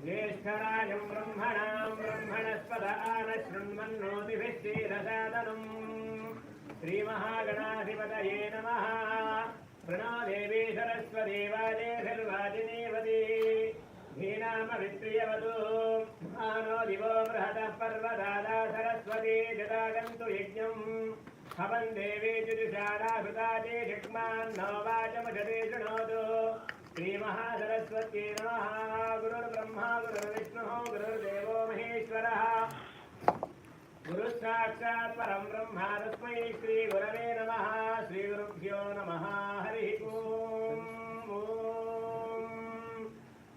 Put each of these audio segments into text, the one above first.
ज्येष्ठराजं ब्रह्मणां ब्रह्मणस्पद आनशृण्वन्नोतिभिश्चेदसादनम् श्रीमहागणाधिपतये नमः। प्रणो देवी सरस्वती वाजेभिर्वाजिनीवती धीनामवित्रियवतु आनो दिवो बृहतः पर्वदादा सरस्वती जदागन्तु यज्ञम् हवन् देवी जुजुषाणाभृताजे जग्मान्नो वाचमजते शृणोतु। श्रीमहासरस्वत्यै नमः। गुरुर्ब्रह्मा गुरुर्विष्णुः गुरुर्देवो महेश्वरः गुरुसाक्षात् परं ब्रह्म तस्मै श्रीगुरवे नमः। श्रीगुरुभ्यो नमः। हरिः ओम्।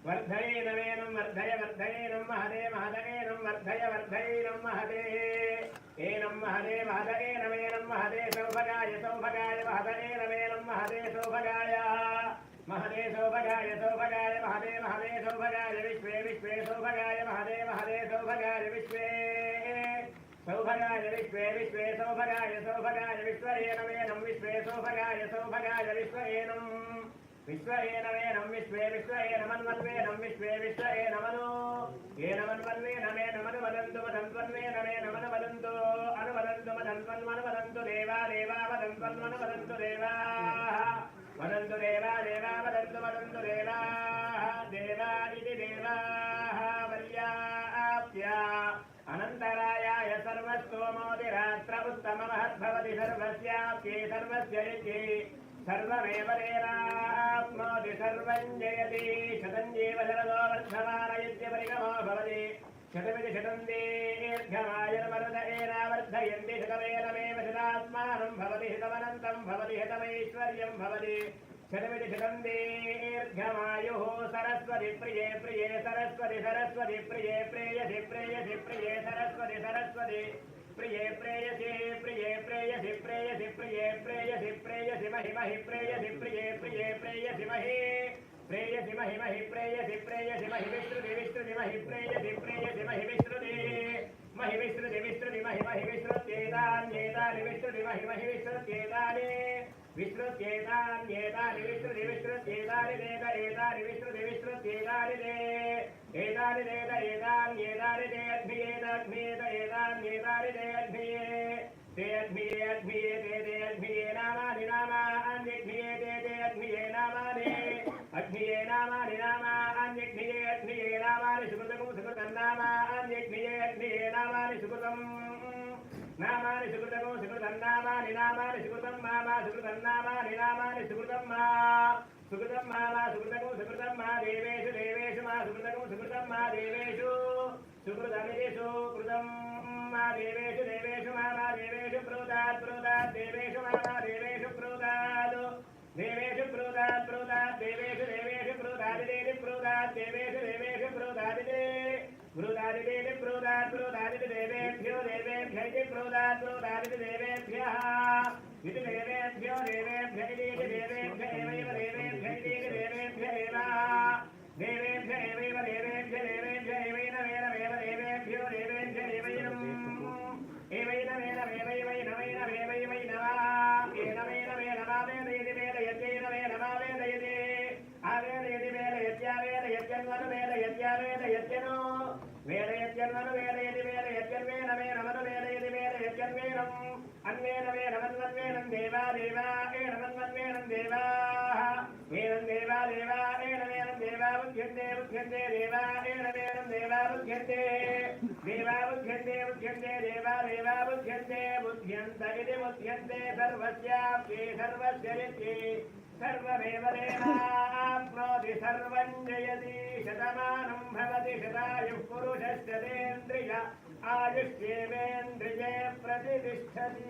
वर्धयेनं वर्धय वर्धयेनं महदे महदयेनं वर्धय वर्धयेनं महदे एनं महदे महदयेनं महदे सौभगाय सौभगाय महदयेनं महदे सौभगाय महदे सौभगाय सौभगाय महदे महदे सौभगाय विश्वे विश्वे सौभगाय महदे महदे सौभगाय विश्वे सौभगाय विश्वे विश्वे सौभगाय सौभगाय विश्वएनमेनं विश्वे सौभगाय सौभगाय विश्वएनं विश्वएनमेनं विश्वे विश्वएनमन्वन्वेनं विश्वे विश्वएनमनो एनमन्वन्वेनमेनं वदन्तु वदन्त्वन्वेनमेनं वदन्तु अनुवदन्तु वदन्त्वन्वदन्तु देवा देवा वदन्त्वन्वदन्तु देवाः वदन्तु देवा देवा वदन्तु वदन्तु देवाः देवा इति देवाः वल्याप्या अनन्तरायाय सर्वस्तोमोतिरात्र उत्तममहद्भवति सर्वस्याप्ये सर्वस्य इति सर्वमेव देवाप्नोति सर्वं जयति शतं जीव शरदो वर्धमान यद्यपरिगमो भवति शतमिति शतं दीर्घमायुर्मरुत एनावर्धयन्ति शतमेनमेव शतात्मानं भवति शतमनन्तं भवति शतमैश्वर्यं भवति शतमिति शतं दीर्घमायुः सरस्वति प्रिये प्रिये सरस्वति सरस्वति प्रिये प्रेयसि प्रेयसि प्रिये सरस्वति सरस्वति प्रिये प्रेयसि प्रिये प्रेयसि प्रेयसि प्रिये प्रेयसि प्रेयसि महि महि प्रेयसि प्रिये प्रिये प्रेयसि महि प्रेयसि महि महि प्रेयसि प्रेयसि महि विश्रुति विश्रुति महि प्रेयसि प्रेयसि महि विश्रुति महि विश्रुति विश्रुति महि महि विश्रुत्येतान्येतानि विश्रुति महि महि विश्रुत्येतानि विश्रुत्येतान्येतानि विश्रुति विश्रुत्येतानि देत एतानि विश्रुति विश्रुत्येतानि दे एतानि देत एतान्येतानि दे अग्नियेत अग्नियेत एतान्येतानि दे अग्निये ते अग्निये अग्निये ते अग्निये नामानि नामान्यग्निये ते अग्निये नामानि अग्निये नामानि नामान्यग्निये अग्निये नामानि सुकृतं सुकृतं नामान्यग्निये अग्निये नामानि सुकृतं नामानि सुकृतं सुकृतं नामानि नामानि सुकृतं मामा सुकृतं नामानि नामानि सुकृतं मा सुकृतं मामा सुकृतं सुकृतं मा देवेषु देवेषु मा सुकृतं सुकृतं मा देवेषु सुकृतमिति सुकृतं मा देवेषु देवेषु मा देवेषु प्रोदात् प्रोदात् देवेषु मा देवेषु प्रोदात् देवेषु प्रोदात् प्रोदात् देवेषु देवेषु प्रोदादिदेति प्रोदात् देवेषु देवेषु प्रोदादिदे प्रोदादिदेति प्रोदात् प्रोदादिति देवेभ्यो देवेभ्य इति प्रोदात् प्रोदादिति देवेभ्यः इति देवेभ्यो देवेभ्य इति देवेभ्य एवैव देवेभ्य इति देवेभ्य एव देवेभ्य एवैव देवेभ्य देवेभ्य एवैनमेनमेव देवेभ्यो देवेभ्य एवैनम् एवैनमेनमेवैवैनवैनमेवैवैनवा एनमेनमेनमावेदयति वेदयत्यैनमेनमावेदयति आवेदयति वेदयत्यावेदयत्यन्वनु वेदयत्यावेदयत्यनो वेदयत्यन्वनु वेदयति वेदयत्यन्वेनमेनमनु वेदयति वेदयत्यन्वेनम् अन्वेनमेनमन्वन्वेनं देवा देवा एनमन्वन्वेनं देवाः एनं देवा देवा एनमेनं देवा बुध्यन्ते बुध्यन्ते देवा एनमेनं देवा बुध्यन्ते देवा बुध्यन्ते बुध्यन्ते देवा देवा बुध्यन्ते बुध्यन्त इति बुध्यन्ते सर्वस्याप्ये सर्वस्य नित्ये सर्वमेव देवाप्नोति सर्वं जयति शतमानं भवति शतायुः पुरुषस्य तेन्द्रिय आयुष्येवेन्द्रिये प्रतिष्ठति।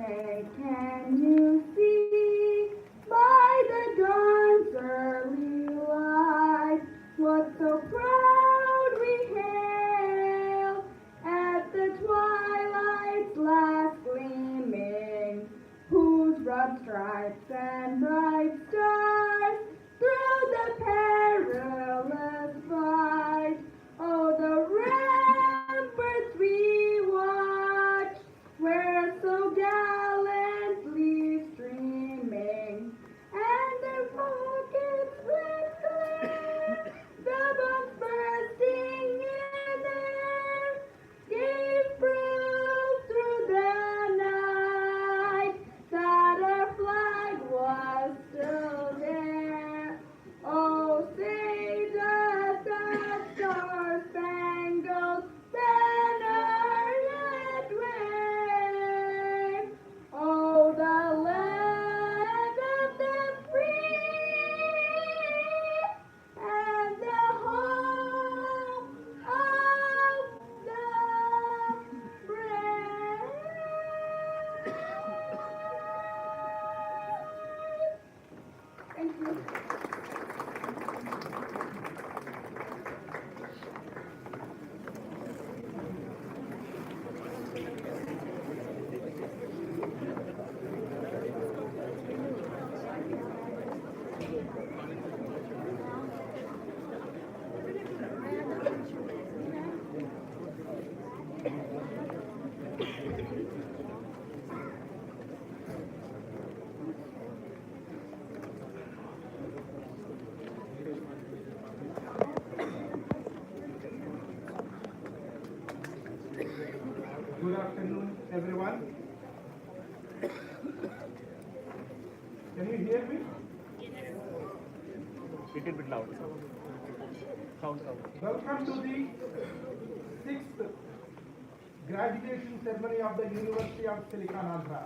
can you see by the dawn's early light what so proud we hail at the twilight's last gleaming, whose broad stripes and bright stars through the perilous fight, oh, the ramparts we watch were so gallantly streaming, and their pockets glistening, the bombs bursting in air, gave proof through the night that our flag was still there. Oh, say does that star-spangled banner yet wave? Oh, the land of the free and the home of the brave. Thank you. Good afternoon, everyone. Can you hear me? Little bit loud. Sound. Welcome to the 6th graduation ceremony of the University of Silicon Andhra.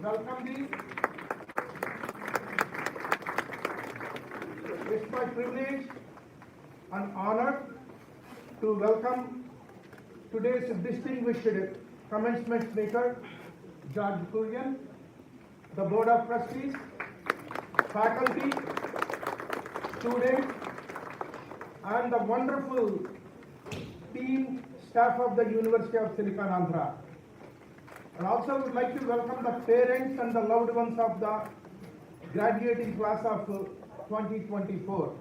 Welcome it's my privilege and honor to welcome today's distinguished commencement speaker, George Kurian, the Board of Trustees, faculty, students, and the wonderful team staff of the University of Silicon Andhra. And also would like to welcome the parents and the loved ones of the graduating class of 2024.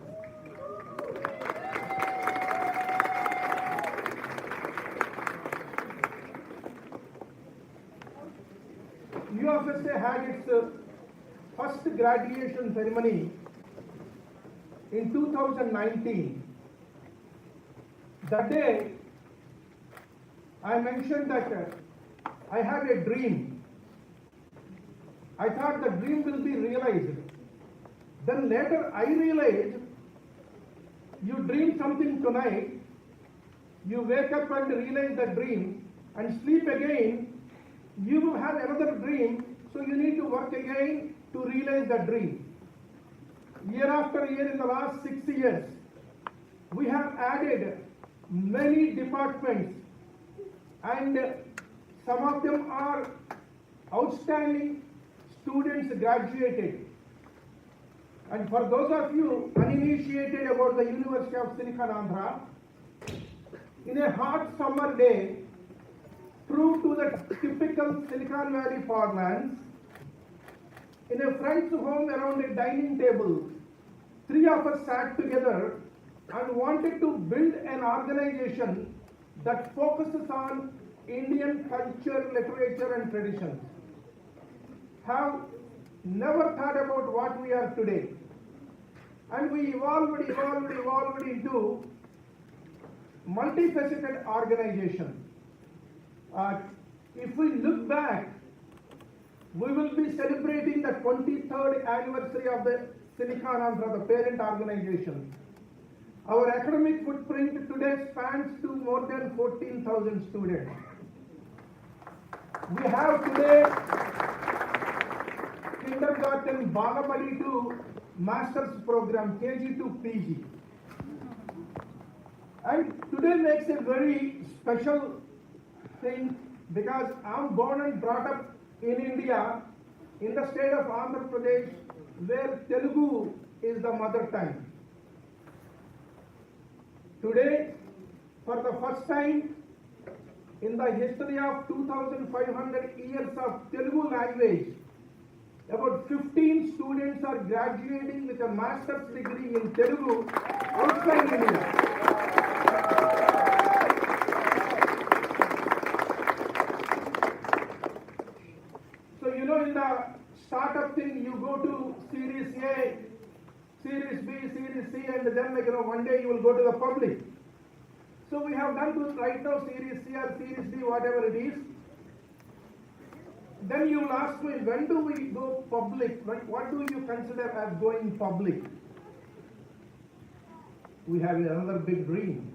UFSA had its first graduation ceremony in 2019. That day, I mentioned that I had a dream. I thought the dream will be realized. Then later I realized you dream something tonight, you wake up and realize the dream and sleep again, you will have another dream, so you need to work again to realize the dream. Year after year in the last 6 years, we have added many departments and some of them are outstanding students graduated. And for those of you uninitiated about the University of Silicon Andhra, in a hot summer day, true to the typical Silicon Valley parlance, in a friend's home around a dining table, 3 of us sat together and wanted to build an organization that focuses on Indian culture, literature and traditions. Have never thought about what we are today. And we evolved into multifaceted organization. If we look back, we will be celebrating the 23rd anniversary of the Silicon Andhra, the parent organization. Our academic footprint today spans to more than 14,000 students. We have today kindergarten, Bharatanatyam to master's program, KG to PG. And today makes a very special thing because I'm born and brought up in India, in the state of Andhra Pradesh, where Telugu is the mother tongue. Today, for the first time in the history of 2,500 years of Telugu language, about 15 students are graduating with a master's degree in Telugu outside India. So you know, in the startup thing, you go to Series A, Series B, Series C, and then one day you will go to the public. So we have done to right now Series C or Series D, whatever it is. Then you will ask me, when do we go public? What do you consider as going public? We have another big dream.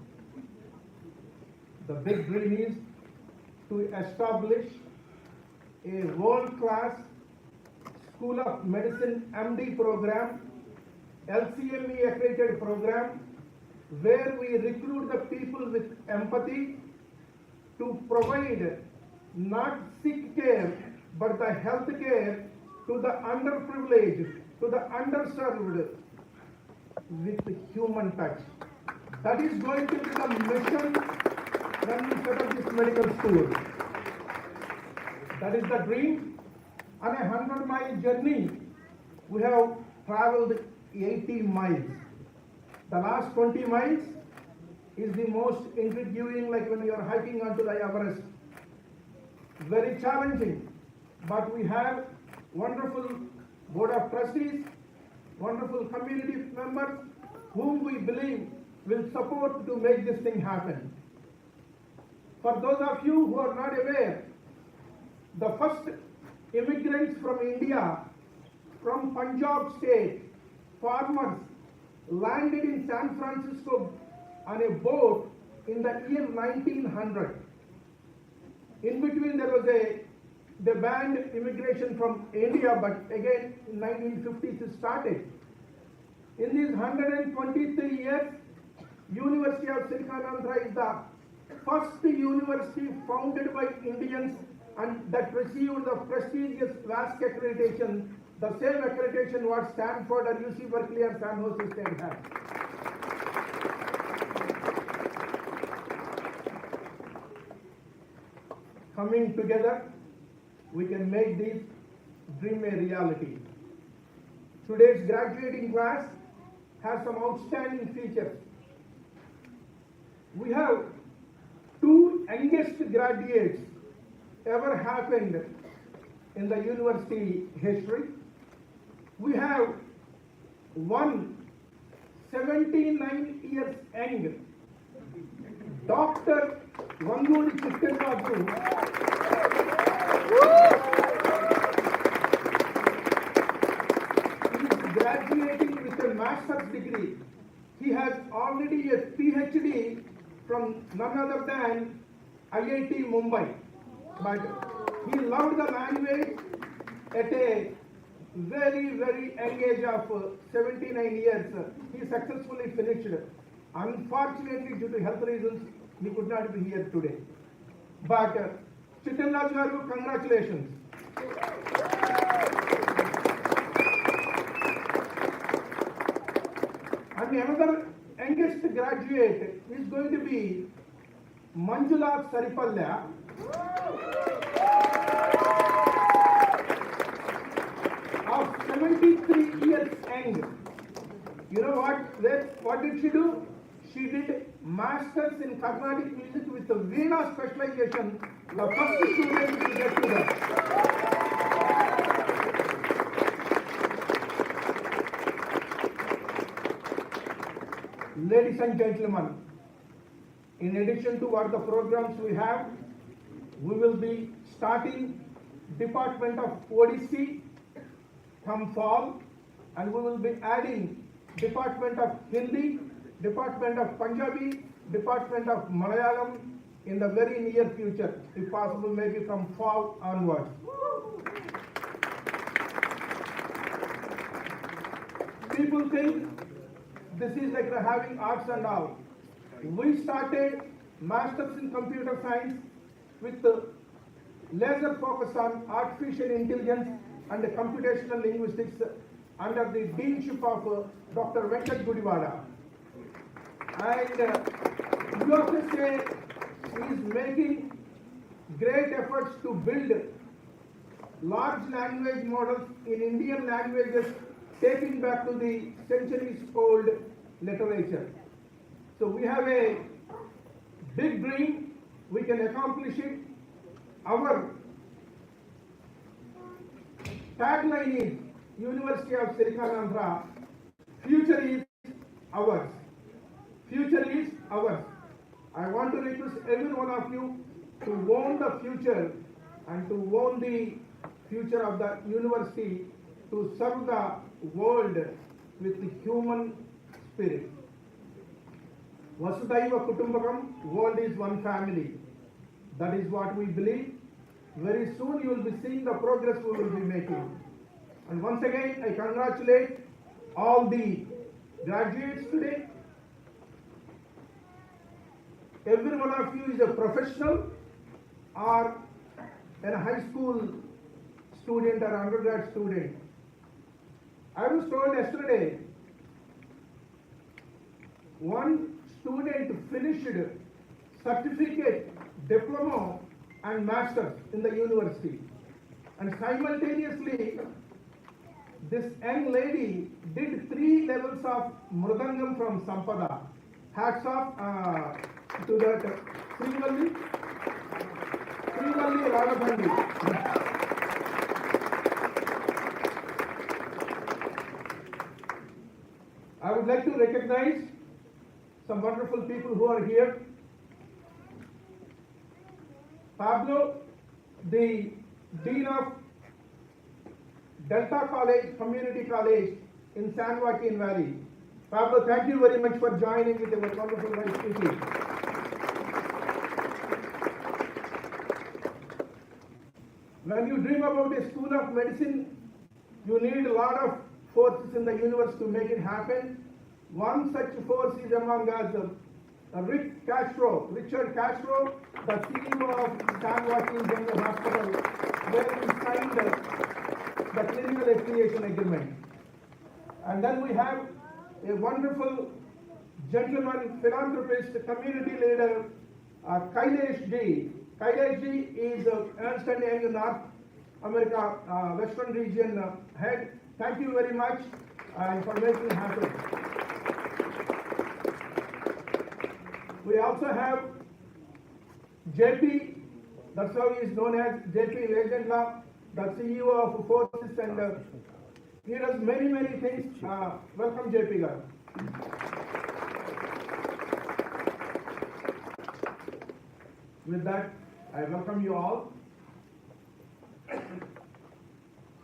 The big dream is to establish a world-class School of Medicine MD program, LCME accredited program, where we recruit the people with empathy to provide not sick care, but the health care to the underprivileged, to the underserved with human touch. That is going to be the mission when we set up this medical school. That is the dream. On a 100-mile journey, we have traveled 80 miles. The last 20 miles is the most intriguing, like when you are hiking onto the Everest. Very challenging, but we have wonderful board of trustees, wonderful community members, whom we believe will support to make this thing happen. For those of you who are not aware, the first immigrants from India, from Punjab state, farmers, landed in San Francisco on a boat in the year 1900. In between there was they banned immigration from India, but again in 1950s it started. In these 123 years, University of Silicon Andhra is the first university founded by Indians and that received the prestigious VASC accreditation, the same accreditation what Stanford or UC Berkeley or San Jose State has. Coming together, we can make this dream a reality. Today's graduating class has some outstanding features. We have two youngest graduates ever happened in the university history. We have one 79 years young Dr. Vangudi Chittendadu. He is graduating with a master's degree. He has already a PhD from none other than IIT Mumbai. But he loved the language at a very, very young age of 79 years. He successfully finished. Unfortunately, due to health reasons, he could not be here today. But Chittendadu garu, congratulations. And another youngest graduate is going to be Manjula Saripalla. Of 73 years young. You know what did she do? She did masters in Carnatic music with the Veena specialization, the first student to get to that. Ladies and gentlemen, in addition to what the programs we have, we will be starting Department of Odissi come fall, and we will be adding Department of Hindi, Department of Punjabi, Department of Malayalam in the very near future, if possible maybe from fall onwards. People think this is like having arts and all. We started Masters in Computer Science with laser focus on artificial intelligence and computational linguistics under the deanship of Dr. Venkat Gudivada. And USA is making great efforts to build large language models in Indian languages, taking back to the centuries old literature. So we have a big dream, we can accomplish it. Our tagline is University of Silicon Andhra, future is ours. Future is ours. I want to request every one of you to own the future and to own the future of the university, to serve the world with the human spirit. Vasudhaiva Kutumbakam, world is one family. That is what we believe. Very soon you will be seeing the progress we will be making. And once again, I congratulate all the graduates today. Every one of you is a professional or a high school student or undergrad student. I was told yesterday, one student finished certificate, diploma and masters in the university, and simultaneously this young lady did 3 levels of Mridangam from Sampada. Hats off to that Srivalli Radhabandi. I would like to recognize some wonderful people who are here. Pablo, the Dean of Delta College, Community College in San Joaquin Valley. Pablo, thank you very much for joining with our wonderful vice speaking. When you dream about a school of medicine, you need a lot of forces in the universe to make it happen. One such force is among us, Richard Castro, the CEO of San Joaquin General Hospital, where we signed the clinical affiliation agreement. And then we have a wonderful gentleman, philanthropist, community leader, Kailash Ji. Kailash Ji is Ernst & Young North America Western Region head. Thank you very much for making it happen. We also have JP, that's how he is known as JP Legendla, the CEO of Forces, and he does many things. Welcome JP Garu. With that, I welcome you all.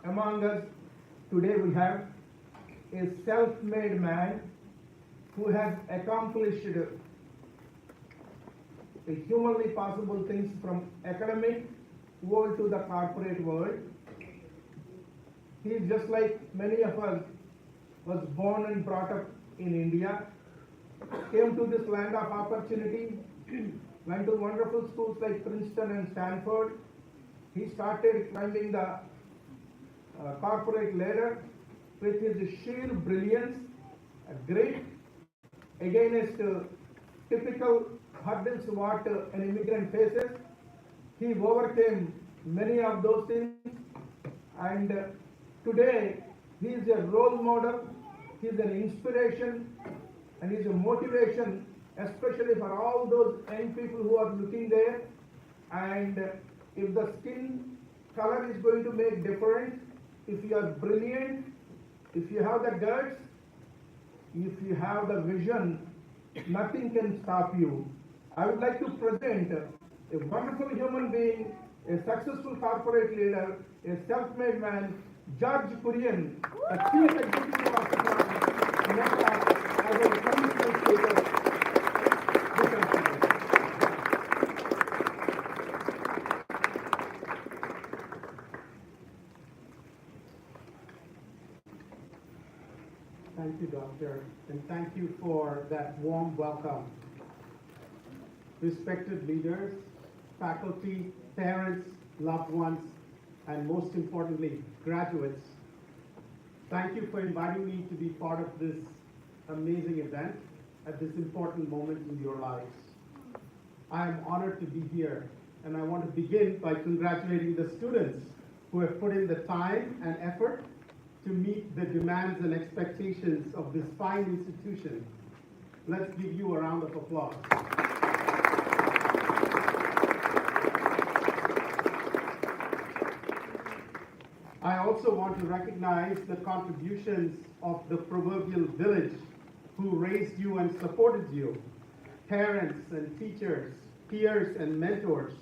Among us today we have a self-made man who has accomplished a humanly possible things from academic world to the corporate world. He is just like many of us, was born and brought up in India, came to this land of opportunity, went to wonderful schools like Princeton and Stanford. He started climbing the corporate ladder with his sheer brilliance, great against typical hurdles what an immigrant faces. He overcame many of those things, and today he is a role model, he is an inspiration, and he is a motivation, especially for all those young people who are looking there. And if the skin color is going to make difference, if you are brilliant, if you have the guts, if you have the vision, nothing can stop you. I would like to present a wonderful human being, a successful corporate leader, a self-made man, George Kurian, the Chief Executive Officer of Natyam, as a commencement speaker. Thank you, Doctor, and thank you for that warm welcome. Respected leaders, faculty, parents, loved ones, and most importantly, graduates, thank you for inviting me to be part of this amazing event at this important moment in your lives. I am honored to be here, and I want to begin by congratulating the students who have put in the time and effort to meet the demands and expectations of this fine institution. Let's give you a round of applause. I also want to recognize the contributions of the proverbial village who raised you and supported you, parents and teachers, peers and mentors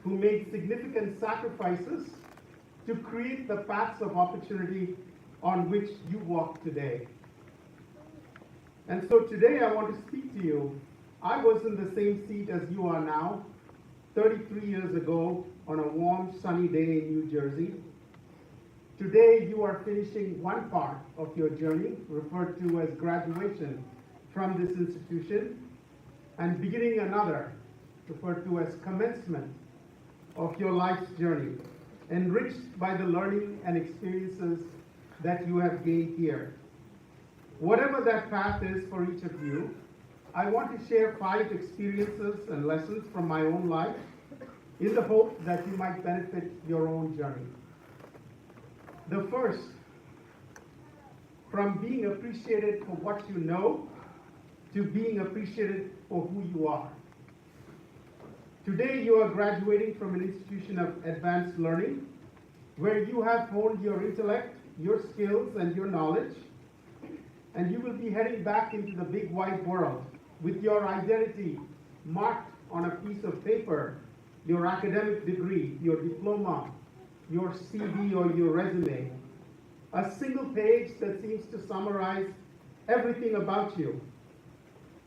who made significant sacrifices to create the paths of opportunity on which you walk today. And so today I want to speak to you. I was in the same seat as you are now, 33 years ago on a warm, sunny day in New Jersey. Today you are finishing one part of your journey, referred to as graduation from this institution, and beginning another, referred to as commencement of your life's journey, enriched by the learning and experiences that you have gained here. Whatever that path is for each of you, I want to share 5 experiences and lessons from my own life in the hope that you might benefit your own journey. The first, from being appreciated for what you know to being appreciated for who you are. Today you are graduating from an institution of advanced learning where you have honed your intellect, your skills, and your knowledge, and you will be heading back into the big wide world with your identity marked on a piece of paper, your academic degree, your diploma, your CV or your resume, a single page that seems to summarize everything about you.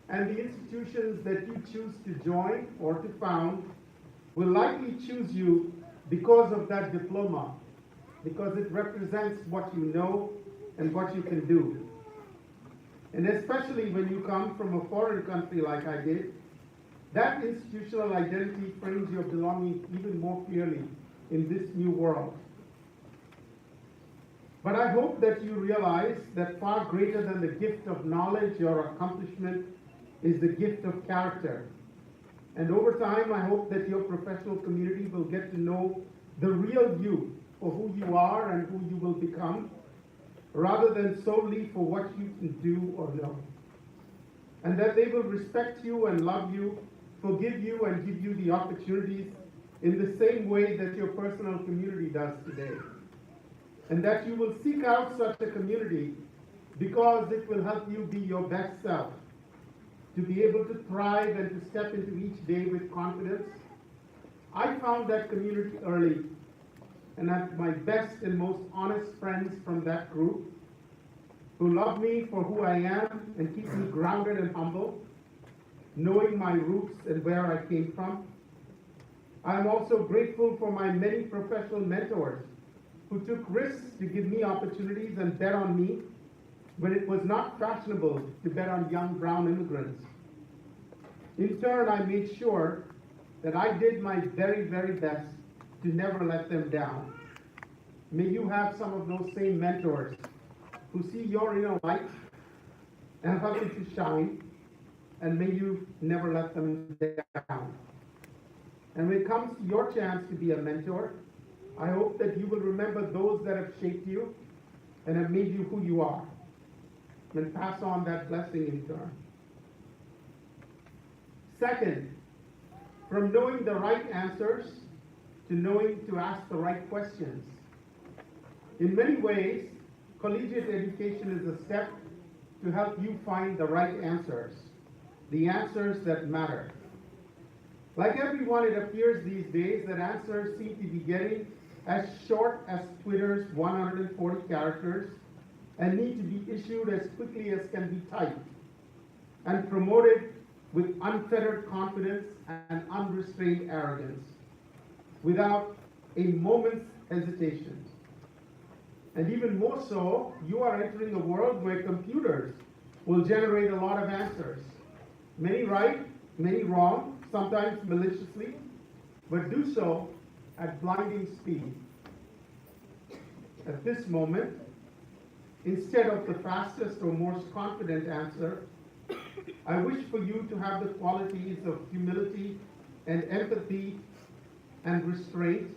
And the institutions that you choose to join or to found will likely choose you because of that diploma, because it represents what you know and what you can do. And especially when you come from a foreign country like I did, that institutional identity frames your belonging even more clearly in this new world. But I hope that you realize that far greater than the gift of knowledge or accomplishment is the gift of character. And over time, I hope that your professional community will get to know the real you for who you are and who you will become, rather than solely for what you can do or know. And that they will respect you and love you, forgive you and give you the opportunities in the same way that your personal community does today. And that you will seek out such a community because it will help you be your best self, to be able to thrive and to step into each day with confidence. I found that community early, and have my best and most honest friends from that group who love me for who I am and keep me grounded and humble, knowing my roots and where I came from. I am also grateful for my many professional mentors who took risks to give me opportunities and bet on me when it was not fashionable to bet on young brown immigrants. In turn, I made sure that I did my very, very best to never let them down. May you have some of those same mentors who see your inner light and help it to shine, and may you never let them down. And when it comes to your chance to be a mentor, I hope that you will remember those that have shaped you and have made you who you are, and pass on that blessing in turn. Second, from knowing the right answers to knowing to ask the right questions. In many ways, collegiate education is a step to help you find the right answers, the answers that matter. Like everyone, it appears these days that answers seem to be getting as short as Twitter's 140 characters and need to be issued as quickly as can be typed and promoted with unfettered confidence and unrestrained arrogance, without a moment's hesitation. And even more so, you are entering a world where computers will generate a lot of answers. Many right, many wrong, sometimes maliciously, but do so at blinding speed. At this moment, instead of the fastest or most confident answer, I wish for you to have the qualities of humility and empathy and restraint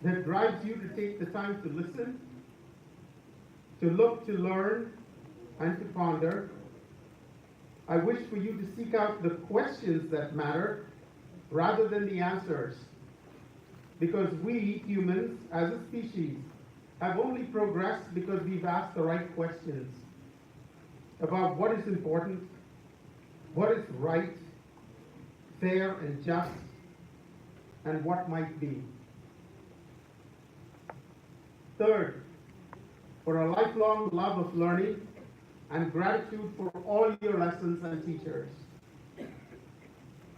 that drives you to take the time to listen, to look, to learn, and to ponder. I wish for you to seek out the questions that matter rather than the answers, because we humans, as a species, have only progressed because we've asked the right questions about what is important, what is right, fair and just, and what might be. Third, for a lifelong love of learning and gratitude for all your lessons and teachers.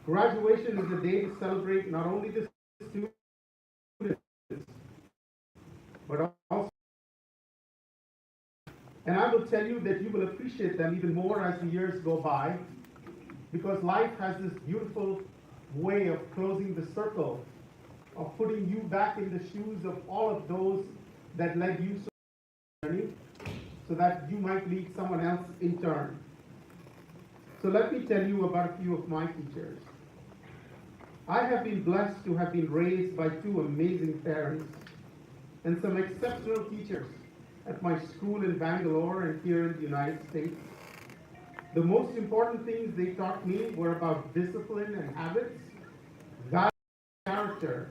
Graduation is a day to celebrate not only the students, but also, and I will tell you that you will appreciate them even more as the years go by, because life has this beautiful way of closing the circle, of putting you back in the shoes of all of those that led you so journey, so that you might lead someone else in turn. So let me tell you about a few of my teachers. I have been blessed to have been raised by two amazing parents and some exceptional teachers at my school in Bangalore and here in the United States. The most important things they taught me were about discipline and habits, values, and character.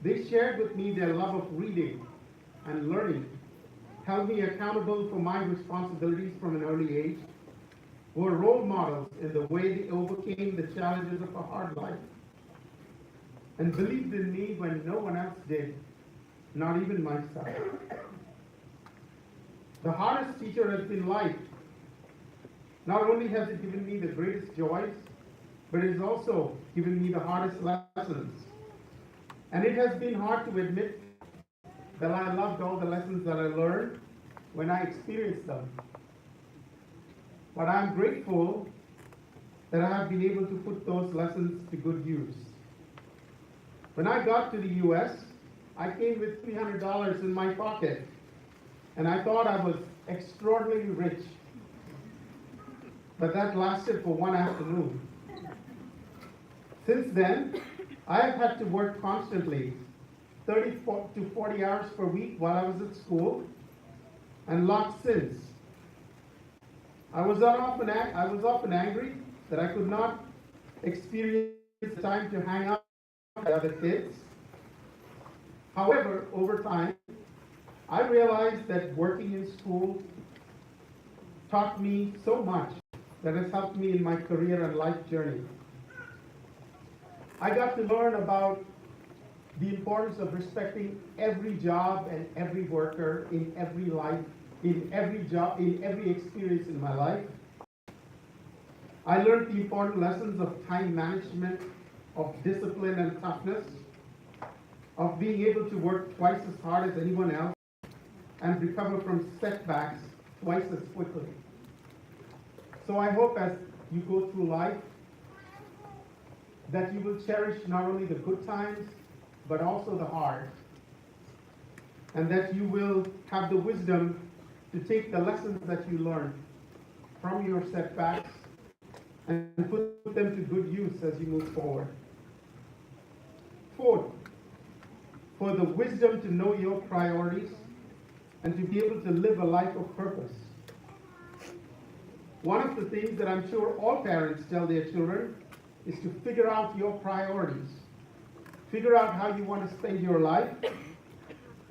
They shared with me their love of reading and learning, held me accountable for my responsibilities from an early age, were role models in the way they overcame the challenges of a hard life, and believed in me when no one else did, not even myself. The hardest teacher has been life. Not only has it given me the greatest joys, but it has also given me the hardest lessons. And it has been hard to admit that I loved all the lessons that I learned when I experienced them. But I'm grateful that I have been able to put those lessons to good use. When I got to the US, I came with $300 in my pocket, and I thought I was extraordinarily rich. But that lasted for one afternoon. Since then, I have had to work constantly, 30 to 40 hours per week while I was at school, and lots since. I was often angry that I could not experience the time to hang out with other kids. However, over time, I realized that working in school taught me so much that has helped me in my career and life journey. I got to learn about the importance of respecting every job and every worker in every life, in every job, in every experience in my life. I learned the important lessons of time management, of discipline and toughness, of being able to work twice as hard as anyone else and recover from setbacks twice as quickly. So I hope as you go through life that you will cherish not only the good times, but also the hard. And that you will have the wisdom to take the lessons that you learned from your setbacks and put them to good use as you move forward. Fourth, for the wisdom to know your priorities and to be able to live a life of purpose. One of the things that I'm sure all parents tell their children is to figure out your priorities. Figure out how you want to spend your life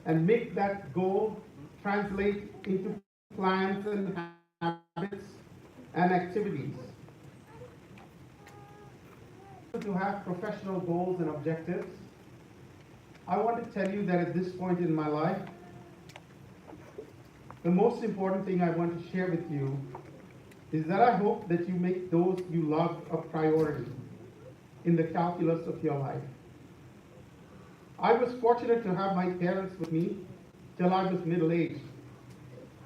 and make that goal translate into plans and habits and activities. To have professional goals and objectives, I want to tell you that at this point in my life, the most important thing I want to share with you is that I hope that you make those you love a priority in the calculus of your life. I was fortunate to have my parents with me till I was middle-aged,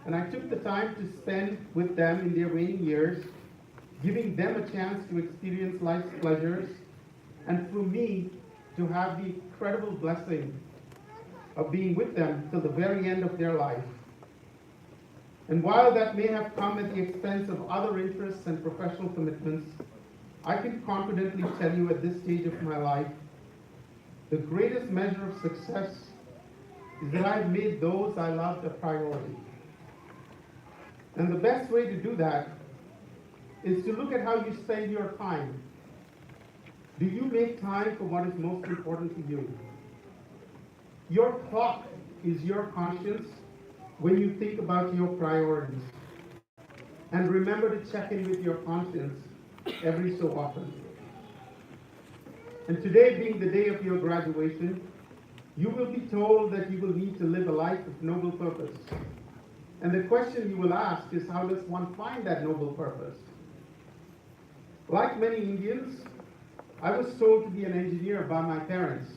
and I took the time to spend with them in their waning years, giving them a chance to experience life's pleasures, and for me to have the incredible blessing of being with them till the very end of their life. And while that may have come at the expense of other interests and professional commitments, I can confidently tell you at this stage of my life, the greatest measure of success is that I've made those I loved a priority. And the best way to do that is to look at how you spend your time. Do you make time for what is most important to you? Your clock is your conscience when you think about your priorities. And remember to check in with your conscience every so often. And today being the day of your graduation, you will be told that you will need to live a life of noble purpose. And the question you will ask is, how does one find that noble purpose? Like many Indians, I was told to be an engineer by my parents.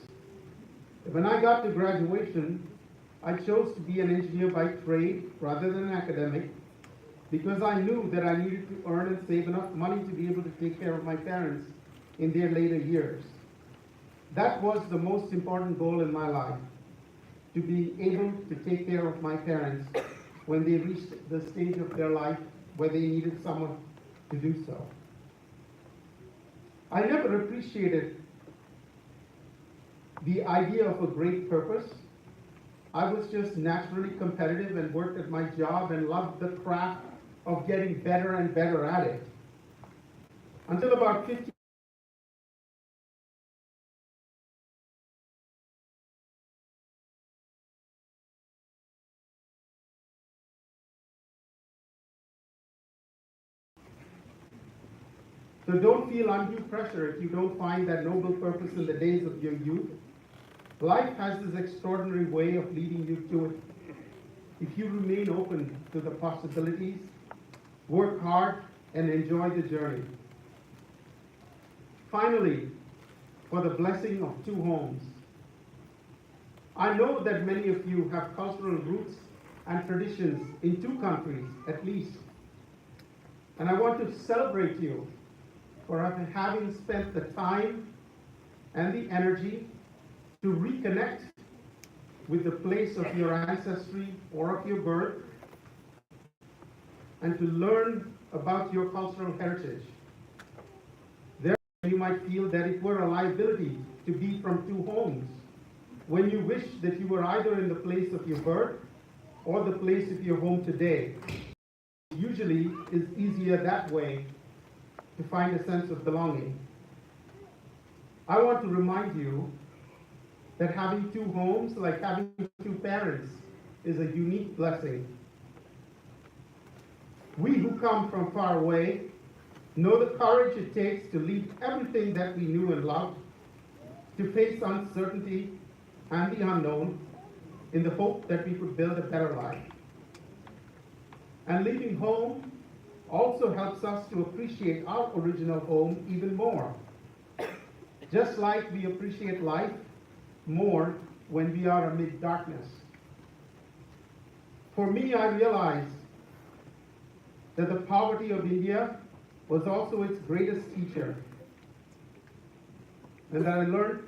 When I got to graduation, I chose to be an engineer by trade rather than an academic because I knew that I needed to earn and save enough money to be able to take care of my parents in their later years. That was the most important goal in my life, to be able to take care of my parents when they reached the stage of their life where they needed someone to do so. I never appreciated the idea of a great purpose. I was just naturally competitive and worked at my job and loved the craft of getting better and better at it. Until about 15 So don't feel undue pressure if you don't find that noble purpose in the days of your youth. Life has this extraordinary way of leading you to it. If you remain open to the possibilities, work hard, and enjoy the journey. Finally, for the blessing of two homes. I know that many of you have cultural roots and traditions in two countries, at least. And I want to celebrate you for having spent the time and the energy to reconnect with the place of your ancestry or of your birth and to learn about your cultural heritage. Therefore, you might feel that it were a liability to be from two homes when you wish that you were either in the place of your birth or the place of your home today. Usually is easier that way to find a sense of belonging. I want to remind you that having two homes, like having two parents, is a unique blessing. We who come from far away know the courage it takes to leave everything that we knew and loved, to face uncertainty and the unknown in the hope that we could build a better life. And leaving home also helps us to appreciate our original home even more. Just like we appreciate life more when we are amid darkness. For me, I realized that the poverty of India was also its greatest teacher. And that I learned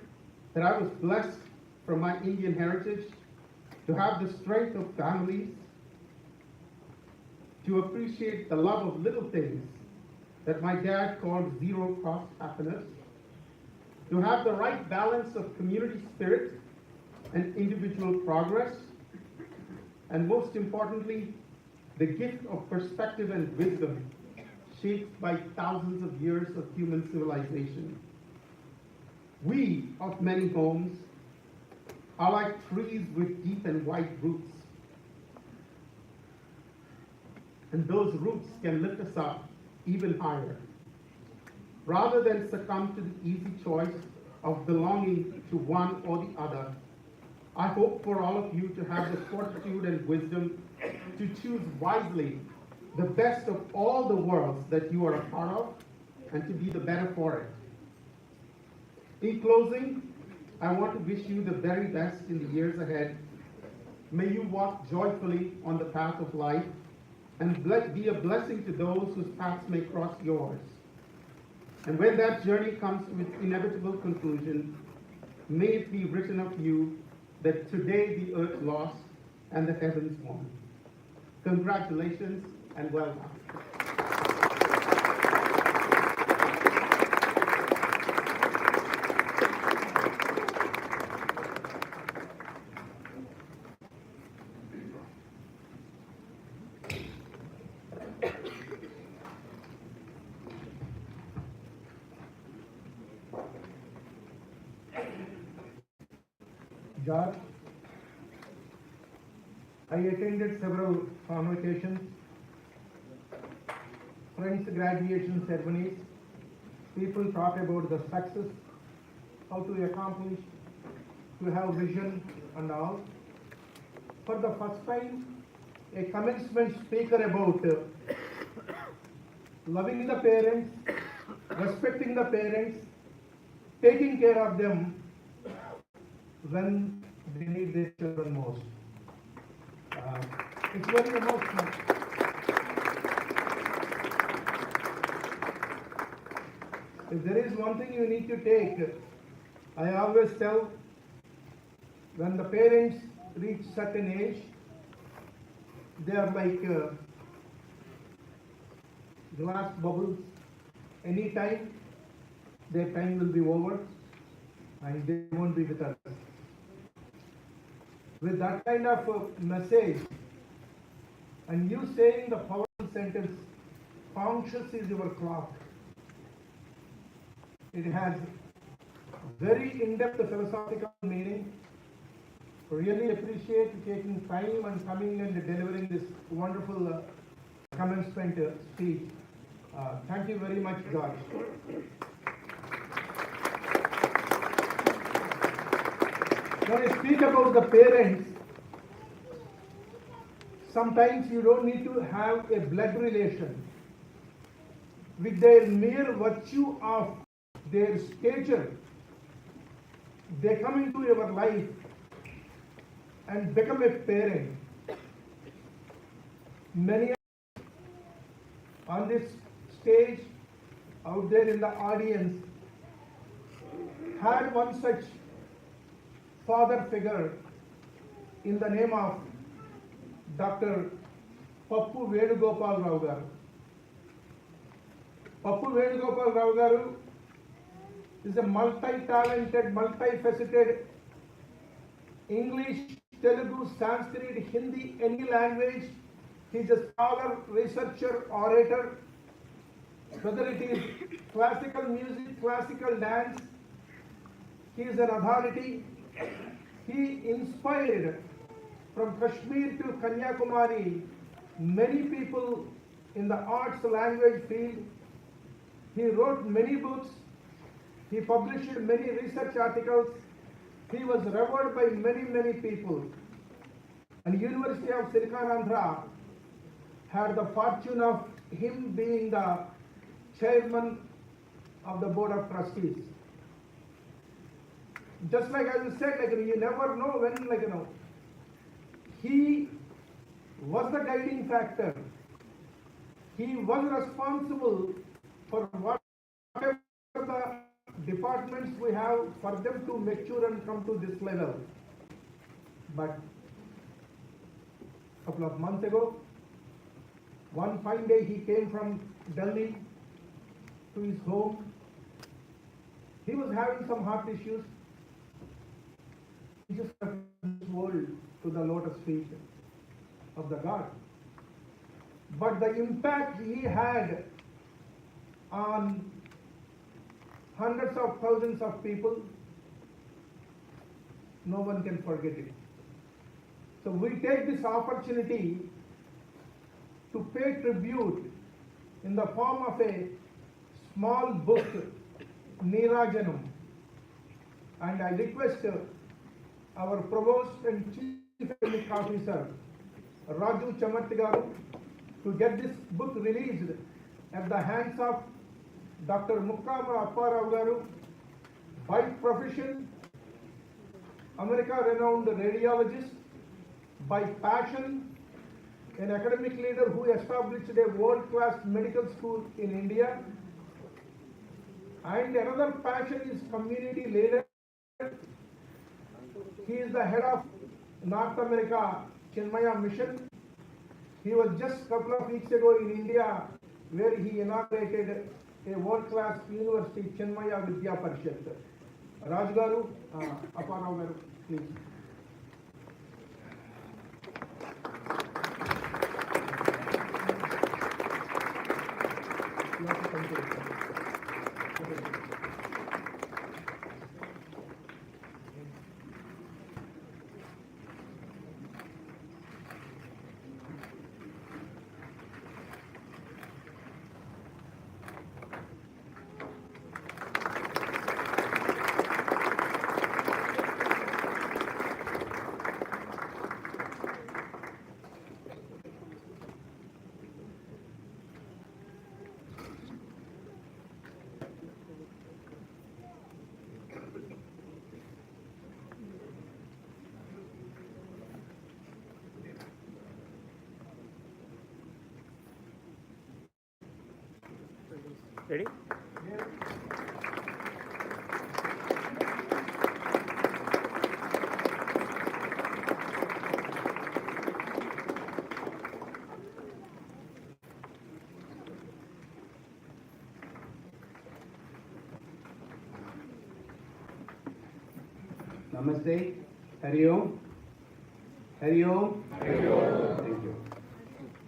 that I was blessed from my Indian heritage to have the strength of families, to appreciate the love of little things that my dad called zero-cost happiness, to have the right balance of community spirit and individual progress, and most importantly, the gift of perspective and wisdom shaped by thousands of years of human civilization. We of many homes are like trees with deep and wide roots. And those roots can lift us up even higher. Rather than succumb to the easy choice of belonging to one or the other, I hope for all of you to have the fortitude and wisdom to choose wisely the best of all the worlds that you are a part of and to be the better for it. In closing, I want to wish you the very best in the years ahead. May you walk joyfully on the path of life and be a blessing to those whose paths may cross yours. And when that journey comes to its inevitable conclusion, may it be written of you that today the earth lost and the heavens won. Congratulations and welcome. George, I attended several convocations, friends' graduation ceremonies. People talk about the success, how to accomplish, to have vision and all. For the first time, a commencement speaker about loving the parents, respecting the parents, taking care of them when they need their children most. It's very emotional. If there is one thing you need to take, I always tell, when the parents reach certain age, they are like glass bubbles. Any time, their time will be over and they won't be with us. With that kind of message, and you saying the powerful sentence, conscious is your clock. It has very in-depth philosophical meaning. Really appreciate you taking time and coming and delivering this wonderful commencement speech. Thank you very much, George. When I speak about the parents, sometimes you don't need to have a blood relation. With their mere virtue of their stature, they come into your life and become a parent. Many on this stage, out there in the audience, had one such father figure in the name of Dr. Pappu Venugopal Rao garu. Pappu Venugopal Rao garu is a multi-talented, multifaceted English, Telugu, Sanskrit, Hindi, any language. He is a scholar, researcher, orator. Whether it is classical music, classical dance, he is an authority. He inspired from Kashmir to Kanyakumari many people in the arts language field. He wrote many books. He published many research articles. He was revered by many people. And University of Silicon Andhra had the fortune of him being the chairman of the board of trustees. Just like as you said, you never know when, he was the guiding factor. He was responsible for whatever the departments we have for them to mature and come to this level. But a couple of months ago, one fine day he came from Delhi to his home. He was having some heart issues. He just left this world to the lotus feet of the God. But the impact he had on hundreds of thousands of people, no one can forget it. So we take this opportunity to pay tribute in the form of a small book, Neerajanam. And I request our Provost and Chief Academic Officer, Raju Chamartigaru, to get this book released at the hands of Dr. Mukkama Apparao Garu, by profession, America-renowned radiologist, by passion, an academic leader who established a world-class medical school in India, and another passion is community leader He is the head of North America Chinmaya Mission. He was just a couple of weeks ago in India, where he inaugurated a world-class university, Chinmaya Vidya Parishad. Raj Garu, Aparna Garu, please. You have to come to it. Ready? Namaste. Hari Om. Hari Om. Hari Om. Thank you.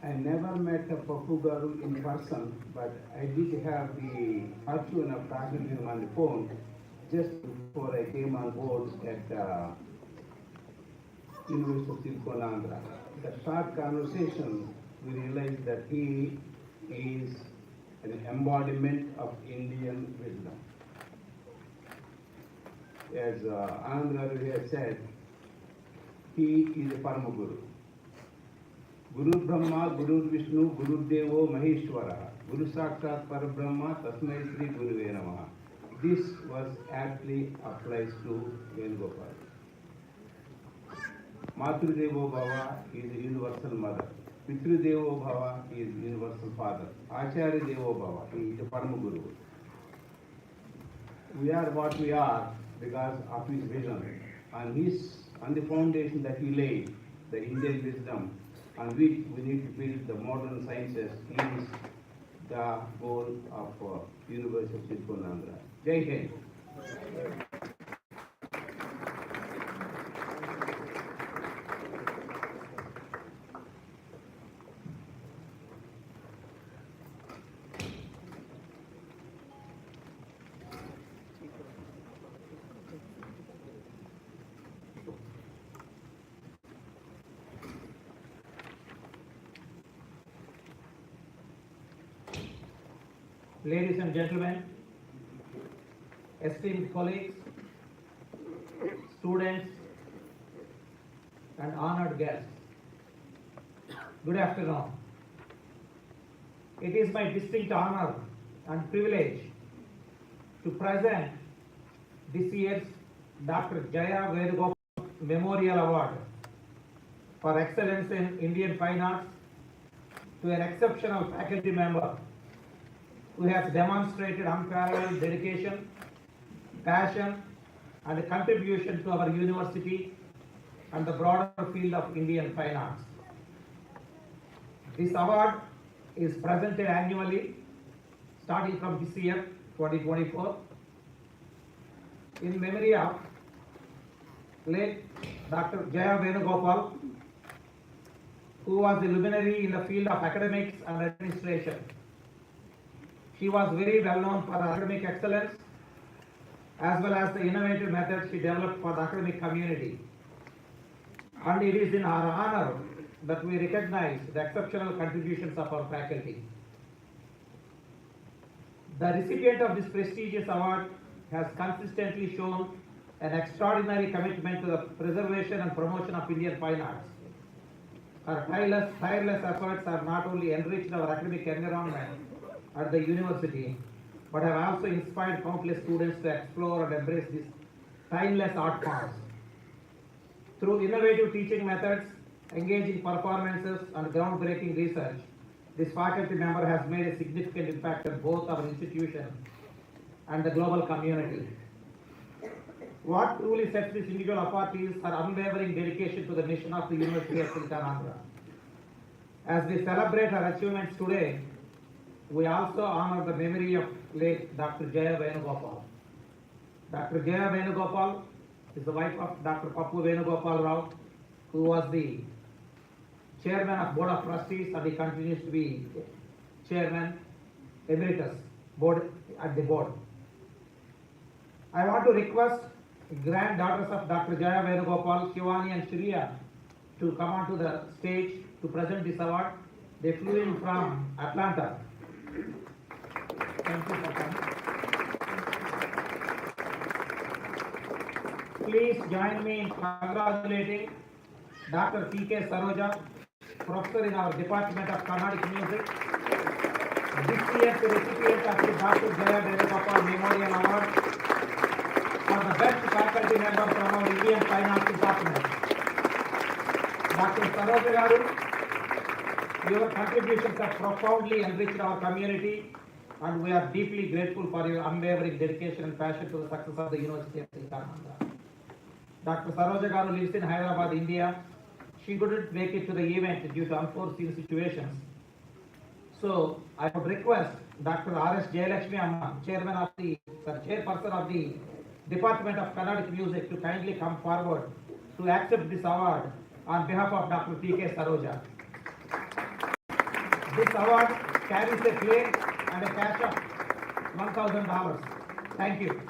I never met a Papu Garu in person, but I did have the fortune of talking to him on the phone just before I came on board at University of Silicon Andhra. The short conversation, we realized that he is an embodiment of Indian wisdom. As Anand Garu has said, he is a Parama Guru. Guru Brahma, Guru Vishnu, Guru Devo Maheshwara, Guru Sakshat Parabrahma, Tasmai Sri Guruve Namaha. This was aptly applies to Venugopal. Matru Devo Bhava is a universal mother. Pitru Devo Bhava is universal father. Acharya Devo Bhava, he is a Parama Guru. We are what we are because of his vision. On the foundation that he laid, the Indian wisdom, on which we need to build the modern sciences, is the goal of University of Silicon Andhra. Jai Hind. Ladies and gentlemen, esteemed colleagues, students, and honored guests, good afternoon. It is my distinct honor and privilege to present this year's Dr. Jaya Venugopal Memorial Award for Excellence in Indian Fine Arts to an exceptional faculty member who has demonstrated unparalleled dedication, passion, and contribution to our university and the broader field of Indian fine arts. This award is presented annually starting from this year, 2024, in memory of late Dr. Jaya Venugopal, who was a luminary in the field of academics and administration. She was very well known for her academic excellence as well as the innovative methods she developed for the academic community. And it is in her honor that we recognize the exceptional contributions of our faculty. The recipient of this prestigious award has consistently shown an extraordinary commitment to the preservation and promotion of Indian fine arts. Her tireless efforts have not only enriched our academic environment at the university, but have also inspired countless students to explore and embrace these timeless art forms. Through innovative teaching methods, engaging performances, and groundbreaking research, this faculty member has made a significant impact on both our institution and the global community. What truly sets this individual apart is her unwavering dedication to the mission of the University of Silicon Andhra. As we celebrate her achievements today, we also honor the memory of late Dr. Jaya Venugopal. Dr. Jaya Venugopal is the wife of Dr. Pappu Venugopal Rao, who was the chairman of Board of Trustees, and he continues to be chairman emeritus board at the board. I want to request granddaughters of Dr. Jaya Venugopal, Shivani and Shriya, to come onto the stage to present this award. They flew in from Atlanta. Thank you for coming. Please join me in congratulating Dr. T.K. Saroja, professor in our Department of Carnatic Music. This year's recipient of the Dr. Jaya Venugopal Memorial Award for the best faculty member from our Indian Fine Arts Department. Dr. Saroja Garu, your contributions have profoundly enriched our community, and we are deeply grateful for your unwavering dedication and passion to the success of the University of Silicon Andhra. Dr. Saroja Garu lives in Hyderabad, India. She couldn't make it to the event due to unforeseen situations. So I would request Dr. R.S. Jayalakshmi Amma, chairperson of the Department of Carnatic Music, to kindly come forward to accept this award on behalf of Dr. T.K. Saroja. This award carries a claim and a cash of $1,000. Thank you.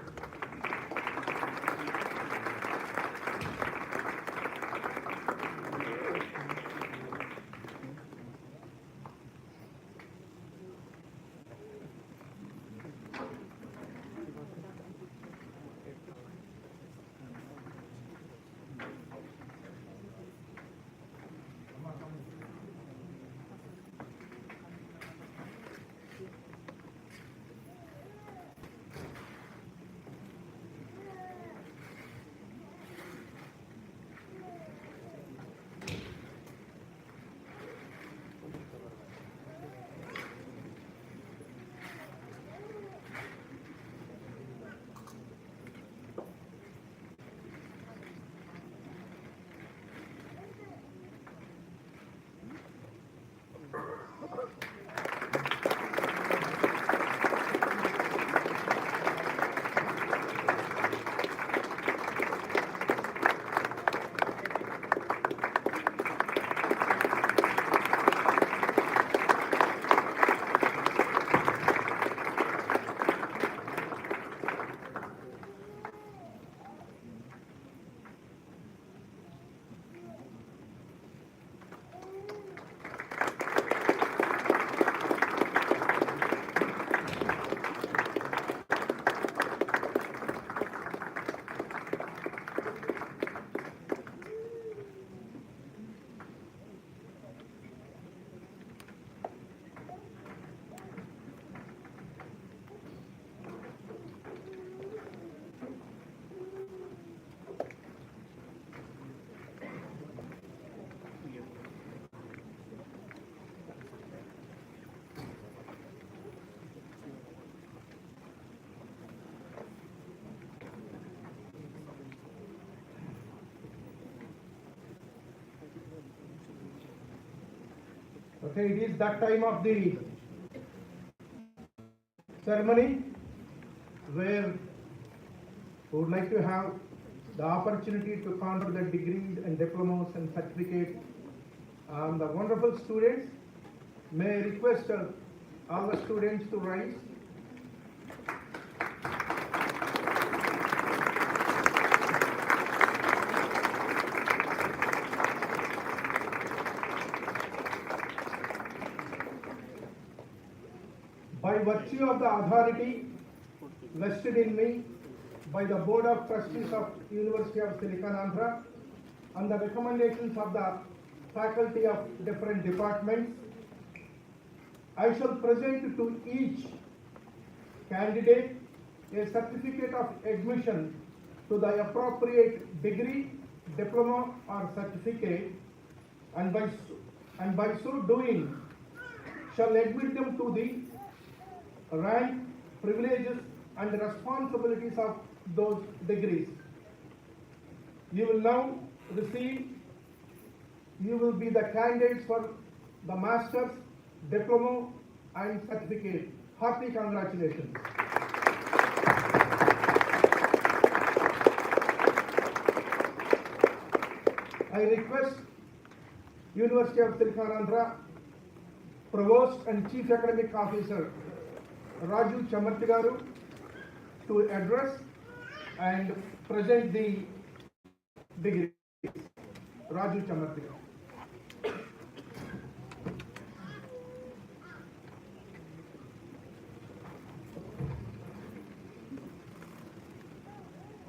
Okay, it is that time of the ceremony where we would like to have the opportunity to confer the degrees and diplomas and certificates on the wonderful students. May I request all the students to rise. By virtue of the authority vested in me by the Board of Trustees of University of Silicon Andhra and the recommendations of the faculty of different departments, I shall present to each candidate a certificate of admission to the appropriate degree, diploma or certificate, and by so doing shall admit them to the rank, privileges and responsibilities of those degrees. You will now receive, you will be the candidates for the Masters, Diploma and Certificate. Hearty congratulations. I request University of Silicon Andhra Provost and Chief Academic Officer Raju Chamarthi garu to address and present the degrees. Raju Chamarthi garu.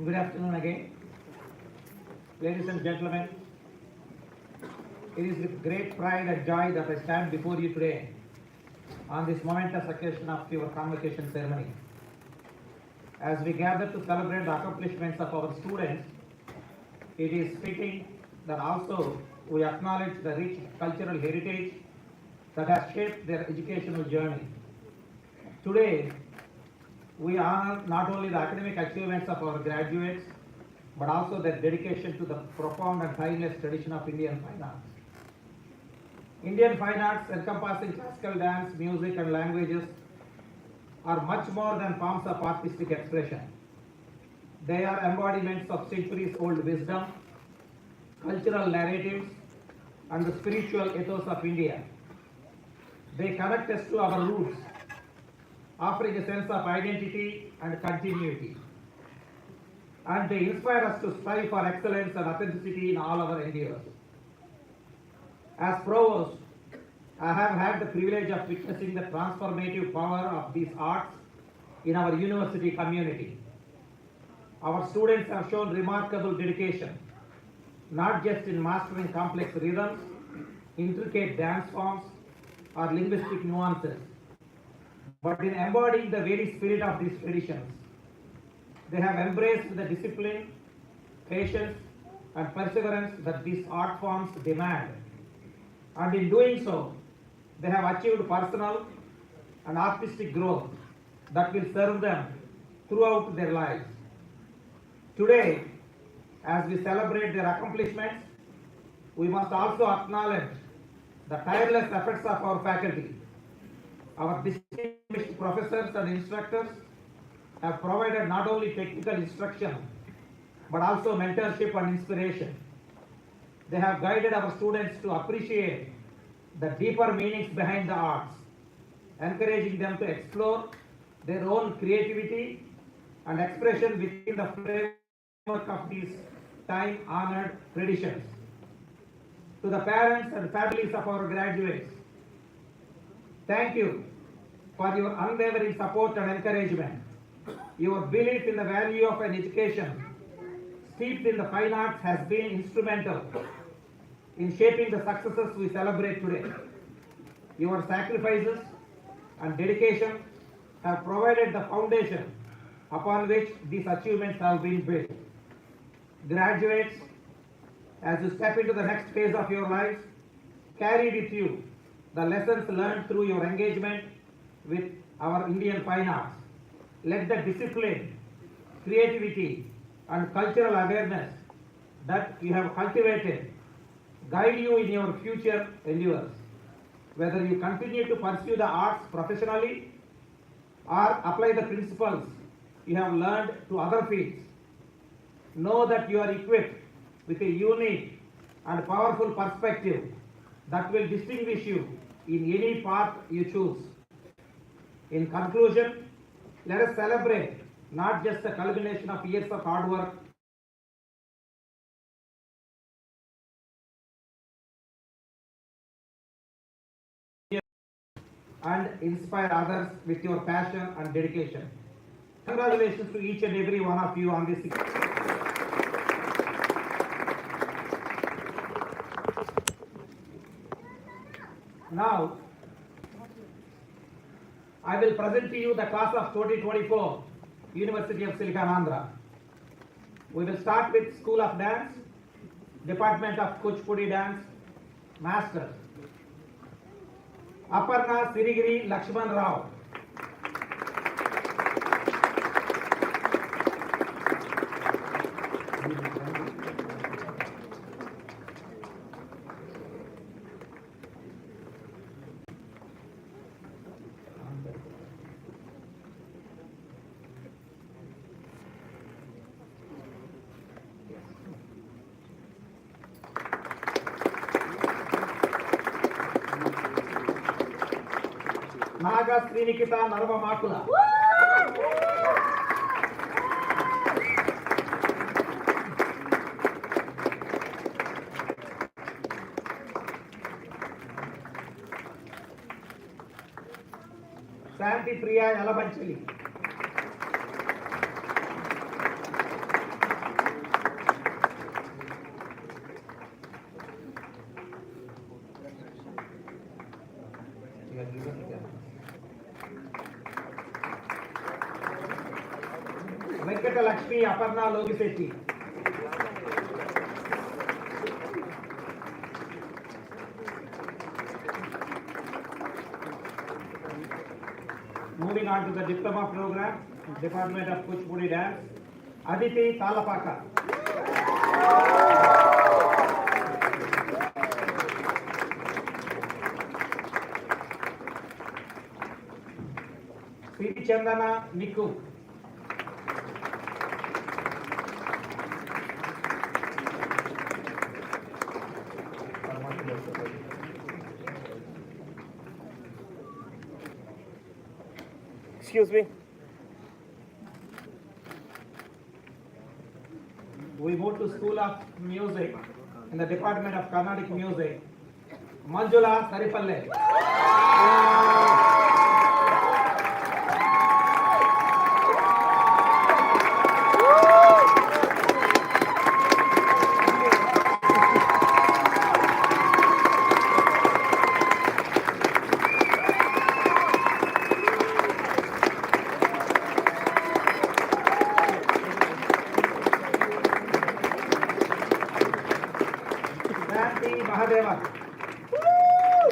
Good afternoon again. Ladies and gentlemen, it is with great pride and joy that I stand before you today on this momentous occasion of your convocation ceremony. As we gather to celebrate the accomplishments of our students, it is fitting that also we acknowledge the rich cultural heritage that has shaped their educational journey. Today, we honor not only the academic achievements of our graduates, but also their dedication to the profound and timeless tradition of Indian fine arts. Indian fine arts, encompassing classical dance, music and languages, are much more than forms of artistic expression. They are embodiments of centuries-old wisdom, cultural narratives, and the spiritual ethos of India. They connect us to our roots, offering a sense of identity and continuity. And they inspire us to strive for excellence and authenticity in all our endeavors. As Provost, I have had the privilege of witnessing the transformative power of these arts in our university community. Our students have shown remarkable dedication, not just in mastering complex rhythms, intricate dance forms, or linguistic nuances, but in embodying the very spirit of these traditions. They have embraced the discipline, patience, and perseverance that these art forms demand. And in doing so, they have achieved personal and artistic growth that will serve them throughout their lives. Today, as we celebrate their accomplishments, we must also acknowledge the tireless efforts of our faculty. Our distinguished professors and instructors have provided not only technical instruction, but also mentorship and inspiration. They have guided our students to appreciate the deeper meanings behind the arts, encouraging them to explore their own creativity and expression within the framework of these time-honored traditions. To the parents and families of our graduates, thank you for your unwavering support and encouragement. Your belief in the value of an education steeped in the fine arts has been instrumental in shaping the successes we celebrate today. Your sacrifices and dedication have provided the foundation upon which these achievements have been built. Graduates, as you step into the next phase of your lives, carry with you the lessons learned through your engagement with our Indian fine arts. Let the discipline, creativity, and cultural awareness that you have cultivated guide you in your future endeavors. Whether you continue to pursue the arts professionally or apply the principles you have learned to other fields, know that you are equipped with a unique and powerful perspective that will distinguish you in any path you choose. In conclusion, let us celebrate not just the culmination of years of hard work, and inspire others with your passion and dedication. Congratulations to each and every one of you on this. Now, I will present to you the class of 2024, University of Silicon Andhra. We will start with School of Dance, Department of Kuchipudi Dance, Masters. Aparna Sirigiri Lakshman Rao. Naga Srinikita Narva Makula. Santi Priya Yalabanchili. Venkata Lakshmi Aparna Logisetti. Moving on to the Diploma program, Department of Kuchipudi Dance, Aditi Talapaka. Sri Chandana Niku. Excuse me. We moved to School of Music in the Department of Carnatic Music. Manjula Saripalle. Santi Mahadeva.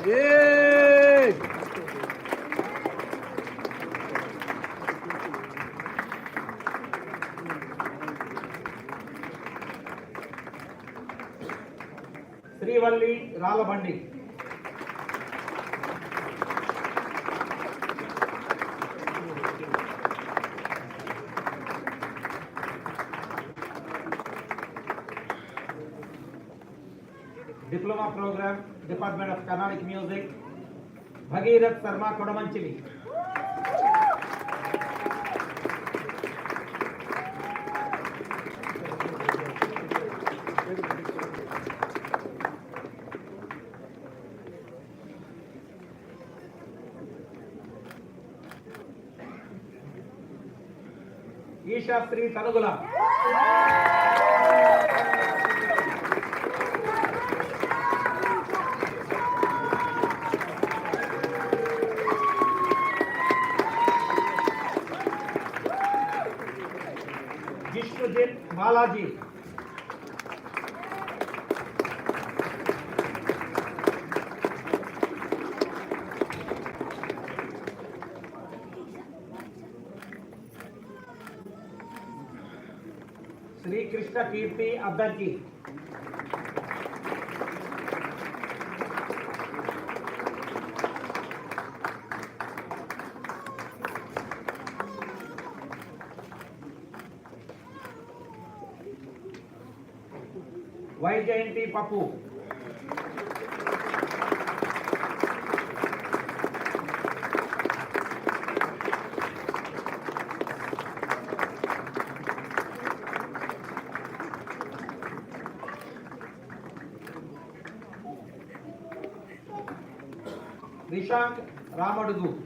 Yay! Srivalli Ralabandi. Diploma program, Department of Carnatic Music, Bhagirath Sarma Kodamanchili. Isha Sri Tanugula. Vishnujit Balaji. Sri Krishna Kirti Abdanki. Vaijayanti Papu. Rishank Ramadugu.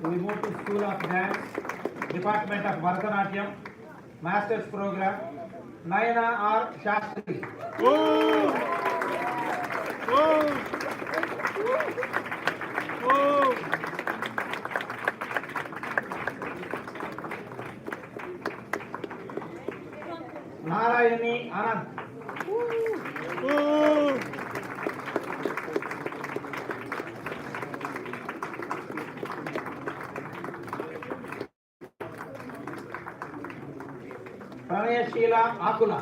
We move to School of Dance, Department of Bharatanatyam, Master's Program, Nayana R. Shastri. Oh! Oh! Oh! Narayani Anand. Oh! Pranayashila Akula.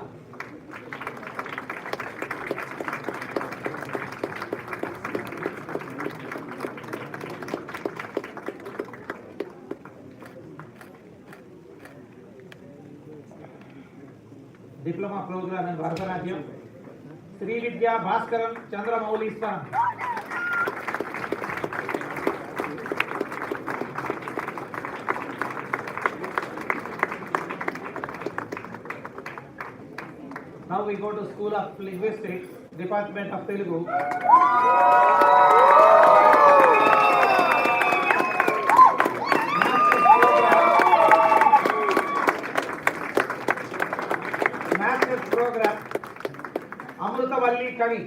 Diploma program in Bharatanatyam. Sri Vidya Bhaskaran Chandramaulishwaran. Now we go to School of Linguistics, Department of Telugu. Master's program, Amrutavalli Kavi.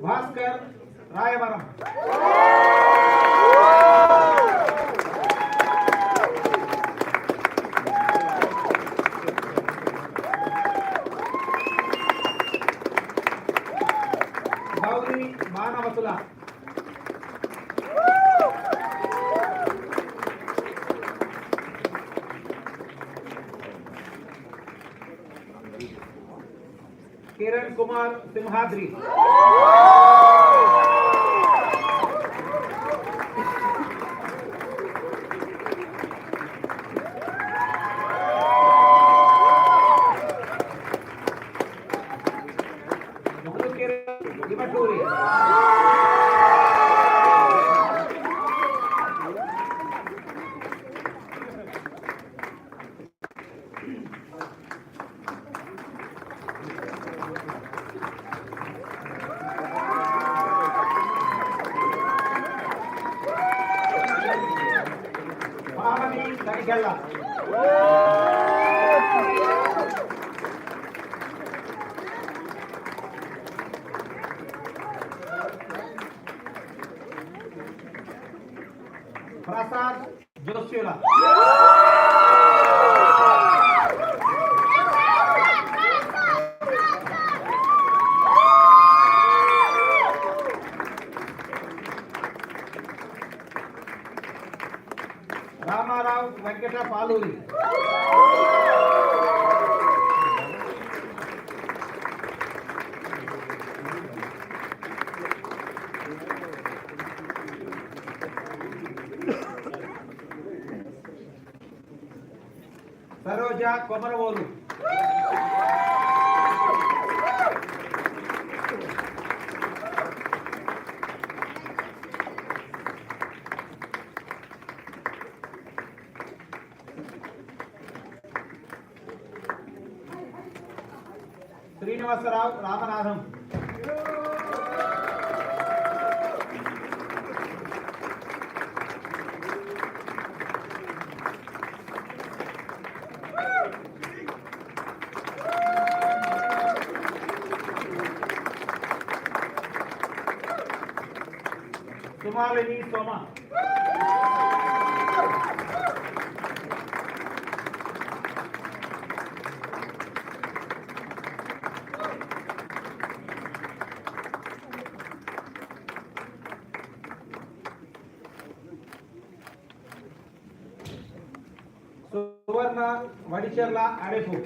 Bhaskar Rayavaram. Gauri Manavatula. Kiran Kumar Simhadri. Prasad Joshila. Ramarao Venkata Paluri. Saroja Komaravolu. Srinivasarao Ramanathan. Sumalini Soma. Suvarna Vadicherla Arepu.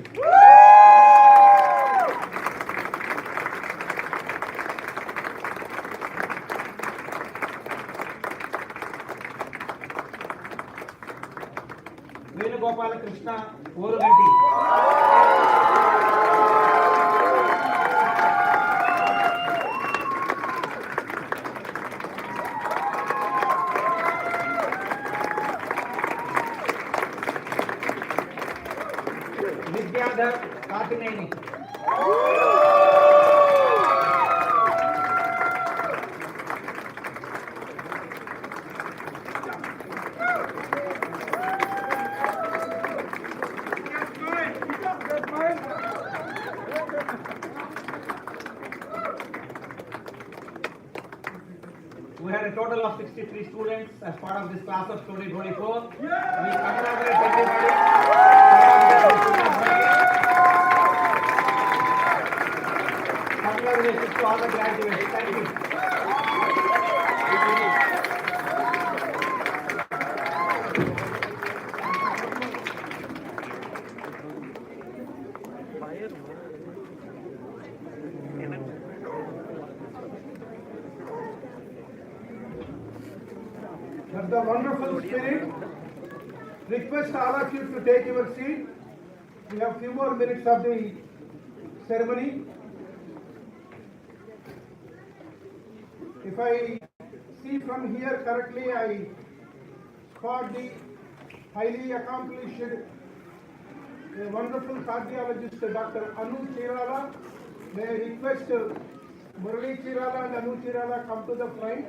Venugopala Krishna Oruganti. Vidyadhar Katineni. We had a total of 63 students as part of this class of 2024. We congratulate everybody. Congratulations to all the graduates. Thank you. Fire. That's the wonderful spirit. Request all of you to take your seat. We have few more minutes of the ceremony. If I see from here correctly, I spot the highly accomplished, a wonderful cardiologist, Dr. Anu Chirala. May I request Murali Chirala and Anu Chirala come to the front.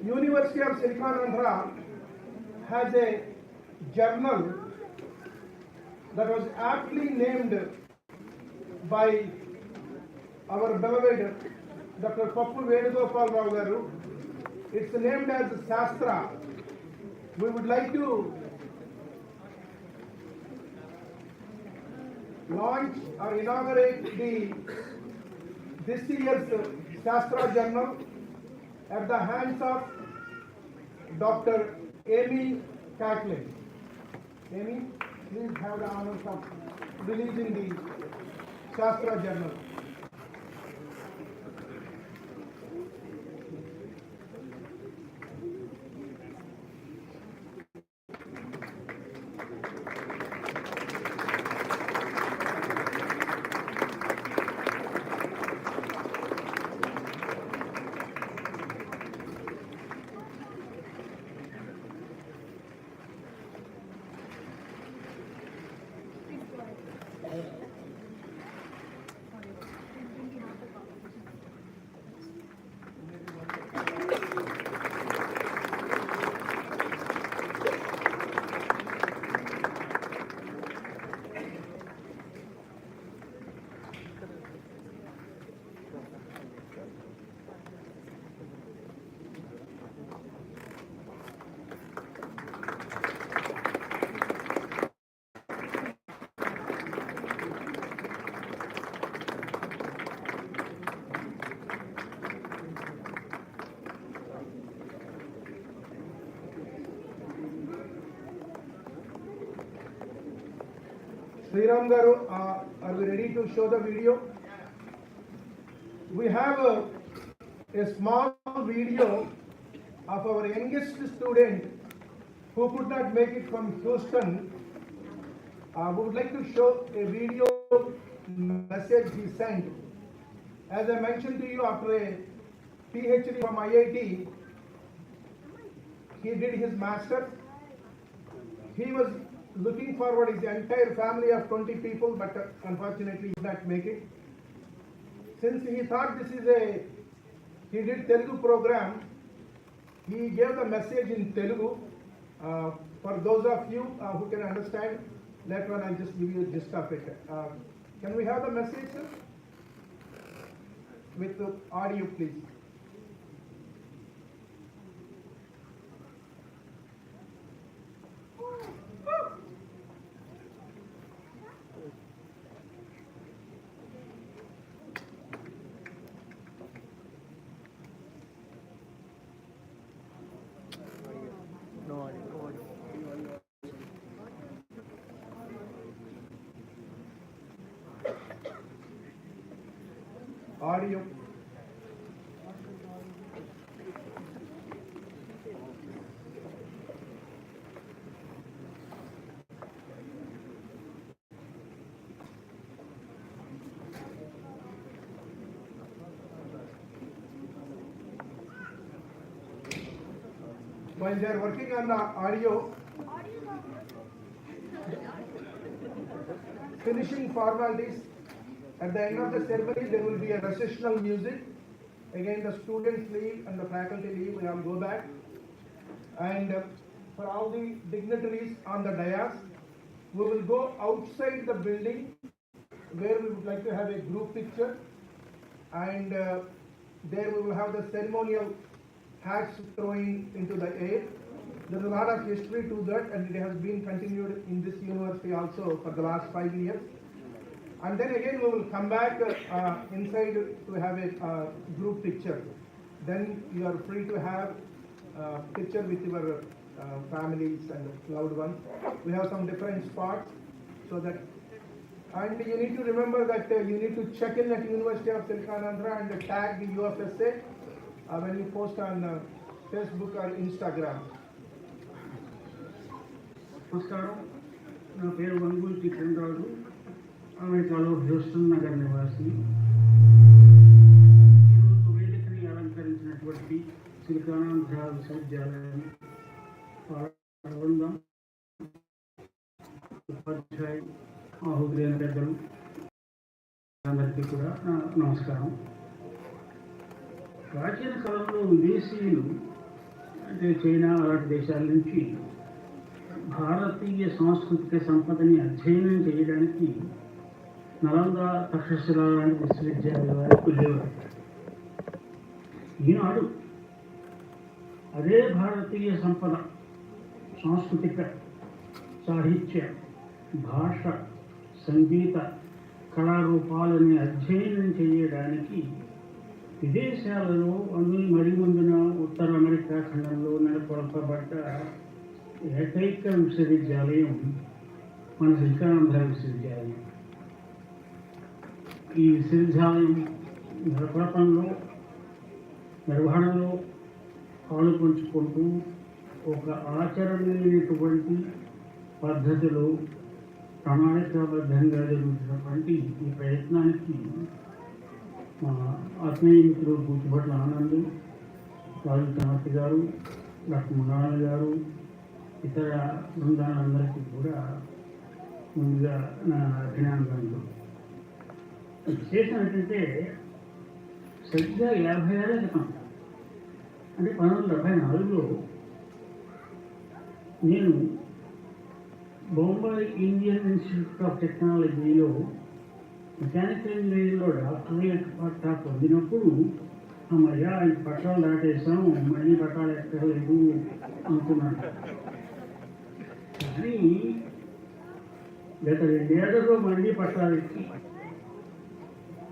University of Silicon Andhra has a journal that was aptly named by our beloved Dr. Pappu Venugopal Rao garu. It's named as Shastra. We would like to launch or inaugurate this year's Shastra journal at the hands of Dr. Amy Catlin. Amy, please have the honors of releasing the Shastra journal. Sriram garu, are we ready to show the video? We have a small video of our youngest student who could not make it from Houston. We would like to show a video message he sent. As I mentioned to you, after a PhD from IIT, he did his master's. He was looking forward, his entire family of 20 people, but unfortunately he did not make it. Since he thought he did Telugu program, he gave the message in Telugu. For those of you who can understand, later on I'll just give you a gist of it. Can we have the message, sir? With the audio, please. Audio. While they are working on the audio, finishing formalities, at the end of the ceremony there will be a recessional music. Again the students leave and the faculty leave, we all go back. And for all the dignitaries on the dais, we will go outside the building where we would like to have a group picture, and there we will have the ceremonial hats throwing into the air. There is a lot of history to that, and it has been continued in this university also for the last 5 years. And then again we will come back inside to have a group picture. Then you are free to have a picture with your families and loved ones. We have some different spots so that And you need to remember that you need to check in at University of Silicon Andhra and tag the UFSA when you post on Facebook or Instagram. నమస్కారం, నా పేరు వంగూరు చిత్రంరాజు, అమెరికాలో Houston Nagar నివాసి. ఈరోజు వేదికని అలంకరించినటువంటి silicon Andhra విశ్వవిద్యాలయం బృందం, ఉపాధ్యాయులు, ఆహుతులైన పెద్దలు అందరికీ కూడా నమస్కారం. ప్రాచీన కాలంలో విదేశీయులు అంటే చైనా అలాంటి దేశాల నుంచి భారతీయ సాంస్కృతిక సంపదని అధ్యయనం చేయడానికి నలంద, తక్షశిల లాంటి విశ్వవిద్యాలయాల వారికి వెళ్ళేవారు. ఈనాడు అదే భారతీయ సంపద, సాంస్కృతిక, సాహిత్య, భాష, సంగీత కళారూపాలని అధ్యయనం చేయడానికి విదేశాలలో మరి ముందున ఉత్తర అమెరికా ఖండంలో నెలకొల్పబడ్డ ఏకైక విశ్వవిద్యాలయం మన సిలికాన్ ఆంధ్ర విశ్వవిద్యాలయం. ఈ విశ్వవిద్యాలయం నెలకొల్పంలో, నిర్వహణలో పాలు పంచుకుంటూ ఒక ఆచరణీయమైనటువంటి పద్ధతిలో ప్రణాళికాబద్ధంగా జరుగుతున్నటువంటి ఈ ప్రయత్నానికి మా ఆత్మీయ మిత్రులు కూచిపట్ల ఆనంద్, రాజు గారు, డాక్టర్ మునారాయణ గారు, ఇతర బృందాలందరికీ కూడా ముందుగా నా అభినందనలు. విశేషం ఏంటంటే సరిగ్గా 50 ఏళ్ల క్రితం, అంటే 1974లో నేను బొంబాయి ఇండియన్ ఇన్స్టిట్యూట్ ఆఫ్ టెక్నాలజీలో మెకానికల్ ఇంజనీరింగ్లో డాక్టరేట్ పట్టా పొందినప్పుడు అమ్మయ్యా ఈ పట్టాలు దాటేసాం, మళ్ళీ పట్టాలు ఎక్కలేదు అనుకున్నాను. కానీ గత 2 ఏళ్లలో మళ్ళీ పట్టాలు ఎక్కి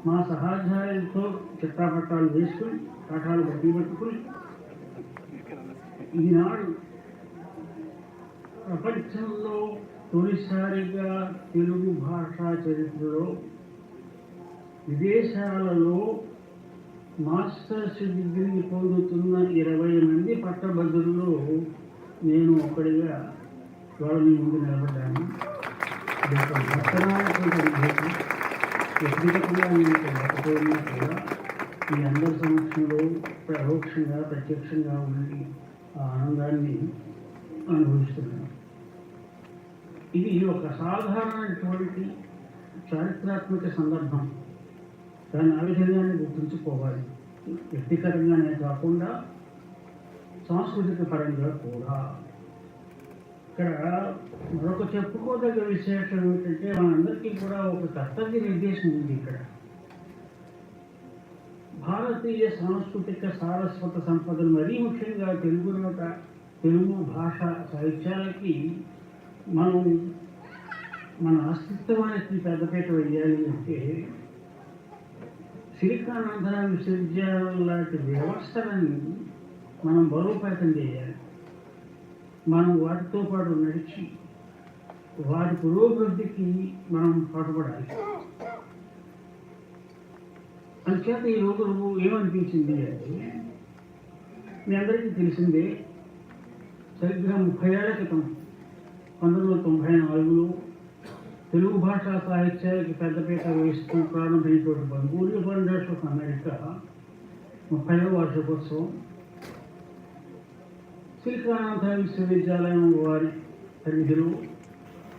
మా సహాధ్యాయులతో చిత్తాపట్టాలు వేసుకుని పట్టాలు బట్టి పట్టుకుని ఈనాడు ప్రపంచంలో తొలిసారిగా తెలుగు భాషా చరిత్రలో విదేశాలలో మాస్టర్స్ డిగ్రీ పొందుతున్న 20 మంది పట్టభద్రుల్లో నేను ఒకడిగా వాళ్ళని ముందు నిలబడ్డాను. వ్యక్తిగతంగా నేను లేకపోయినా కూడా ఈ అందరి సమక్షంలో పరోక్షంగా, ప్రత్యక్షంగా ఉండి ఆ ఆనందాన్ని అనుభవిస్తున్నాను. ఇది ఒక సాధారణమైనటువంటి చారిత్రాత్మక సందర్భం. దాన్ని ఆ విధంగానే గుర్తుంచుకోవాలి. వ్యక్తిగతంగానే కాకుండా సాంస్కృతిక పరంగా కూడా. ఇక్కడ మరొక చెప్పుకోదగ్గ విశేషం ఏమిటంటే మనందరికీ కూడా ఒక కర్తవ్య నిర్దేశం ఉంది. ఇక్కడ భారతీయ సాంస్కృతిక సారస్వత సంపదను మరీ ముఖ్యంగా తెలుగు భాష సాహిత్యాలకి మనం మన అస్తిత్వానికి పెద్దపీట వేయాలి అంటే సిలికాన్ ఆంధ్ర విశ్వవిద్యాలయం లాంటి వ్యవస్థలని మనం బలోపేతం చేయాలి. మనం వాటితో పాటు నడిచి వాటి పురోభివృద్ధికి మనం పాటుపడాలి. అంచేత ఈ రోజు ఏమనిపించింది అంటే, మీ అందరికీ తెలిసిందే, సరిగ్గా 30 ఏళ్ల క్రితం 1994లో తెలుగు భాషా సాహిత్యానికి పెద్దపీట వేస్తూ ప్రారంభించినటువంటి బంగూరి ఫౌండేషన్ ఆఫ్ అమెరికా 30వ వార్షికోత్సవం సిలికాన్ ఆంధ్ర విశ్వవిద్యాలయం వారి పరిధిలో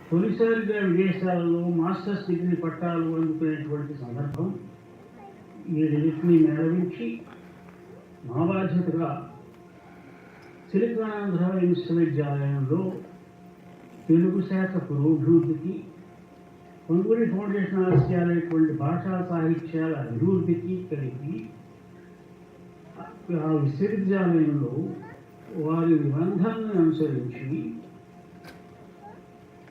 తొలిసారిగా విదేశాలలో మాస్టర్స్ డిగ్రీ పట్టాలు అందుకునేటువంటి సందర్భం. ఈ రెండింటినీ మేళవించి మా బాధ్యతగా సిలికాన్ ఆంధ్ర విశ్వవిద్యాలయంలో తెలుగు శాఖ పురోభివృద్ధికి, కొంగురి ఫౌండేషన్ ఆశయాలైనటువంటి భాషా సాహిత్యాల అభివృద్ధికి కలిపి ఆ విశ్వవిద్యాలయంలో వారి నిబంధనలను అనుసరించి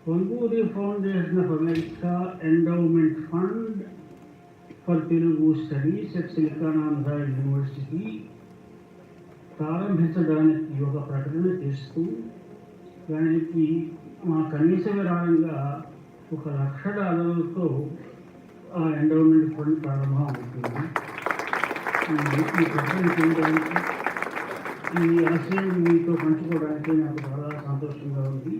Konguri foundation of America endowment fund for Telugu studies at Silicon Andhra university ప్రారంభించడానికి ఒక ప్రకటన చేస్తూ దానికి మా కనీస విరాళంగా $1,00,000 ఆ ఎండోమెంట్ ఫండ్ ప్రారంభం అవుతుంది. ఈ ప్రశ్న చేయడానికి ఈ ఆశయం మీతో పంచుకోవడానికి నాకు చాలా సంతోషంగా ఉంది.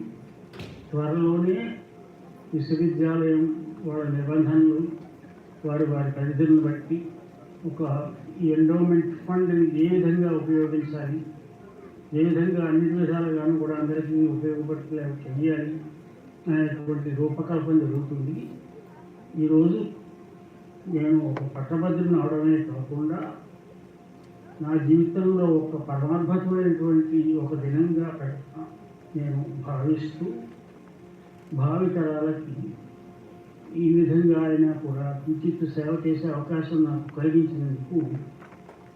త్వరలోనే విశ్వవిద్యాలయం వాళ్ళ నిబంధనలు వారి పరిధులను బట్టి ఈ ఎండోమెంట్ ఫండ్ని ఏ విధంగా ఉపయోగించాలి, ఏ విధంగా అన్ని విధాలుగాను కూడా అందరికీ ఉపయోగపడేలా చేయాలి అనేటువంటి రూపకల్పన జరుగుతుంది. ఈరోజు నేను ఒక పట్టభద్రుని అవడమే కాకుండా నా జీవితంలో ఒక పరమాద్భుతమైనటువంటి ఒక దినంగా నేను భావిస్తూ భావితరాలకి ఈ విధంగా అయినా కూడా కించిత్ సేవ చేసే అవకాశం నాకు కలిగించినందుకు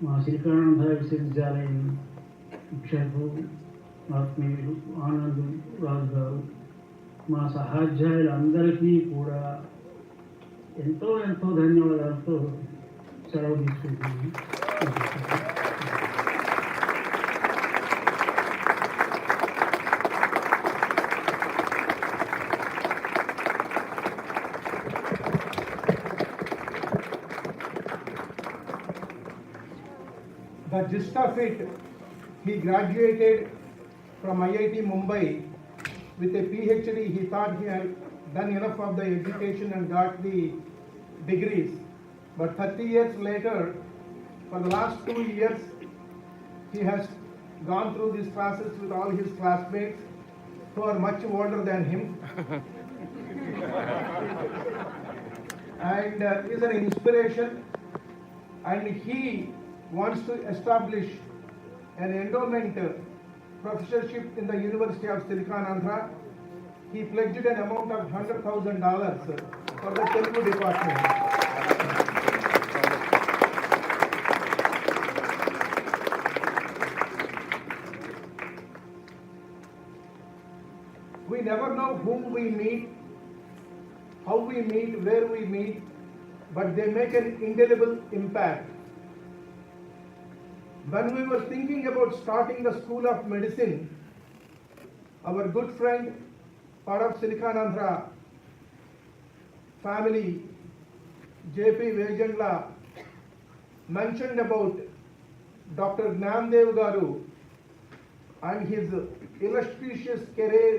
మా సిలికాన్ ఆంధ్ర విశ్వవిద్యాలయం శిక్షకులు ఆత్మీయులు ఆనంద్ రాజు గారు, మా సహాధ్యాయులందరికీ కూడా ఎంతో ఎంతో ధన్యవాదాలతో సెలవు తీసుకుంటున్నాను. The gist of it, he graduated from IIT Mumbai with a PhD. He thought he had done enough of the education and got the degrees. But 30 years later, for the last 2 years, he has gone through these classes with all his classmates who are much older than him. And is an inspiration, and he wants to establish an endowment professorship in the University of Silicon Andhra. He pledged an amount of $100,000 for the Telugu department. We never know whom we meet, how we meet, where we meet, but they make an indelible impact. When we were thinking about starting the School of Medicine, our good friend, part of Silicon Andhra family, J.P. Vejandla, mentioned about Dr. Natyam Garu and his illustrious career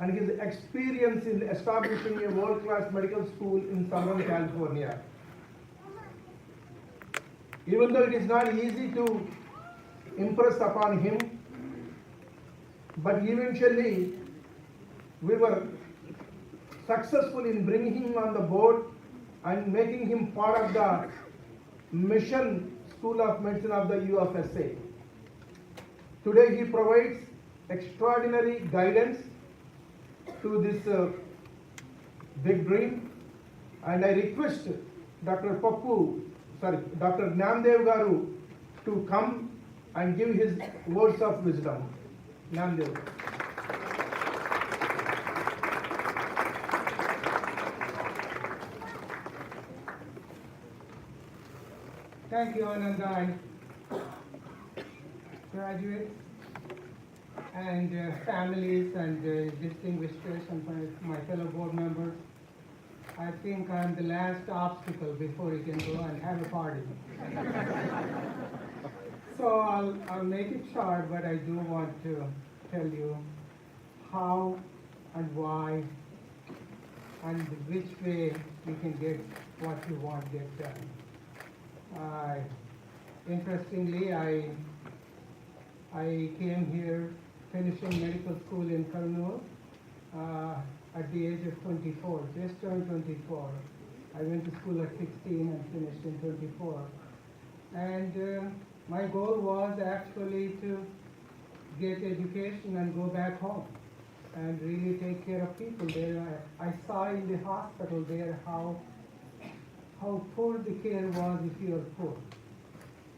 and his experience in establishing a world-class medical school in Southern California. Even though it is not easy to impress upon him, but eventually we were successful in bringing him on the board and making him part of the mission School of Medicine of the UFSA. Today he provides extraordinary guidance to this big dream, and I request Dr. Natyam Garu to come and give his words of wisdom. Natyam. Thank you, Anandai. Graduates and families and distinguished guests and my fellow board members. I think I'm the last obstacle before you can go and have a party. So I'll make it short, but I do want to tell you how and why and which way you can get what you want to get done. Interestingly, I came here finishing medical school in Kurnool at the age of 24, just turned 24. I went to school at 16 and finished in 24. And my goal was actually to get education and go back home and really take care of people there. I saw in the hospital there how poor the care was if you were poor.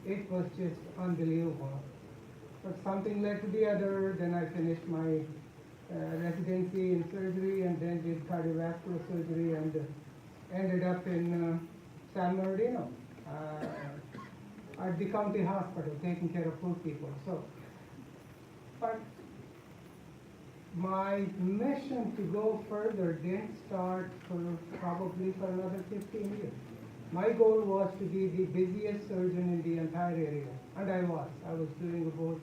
It was just unbelievable. But something led to the other. Then I finished my residency in surgery and then did cardiovascular surgery and ended up in San Bernardino at the county hospital taking care of poor people. So, but my mission to go further didn't start probably for another 15 years. My goal was to be the busiest surgeon in the entire area, and I was. I was doing about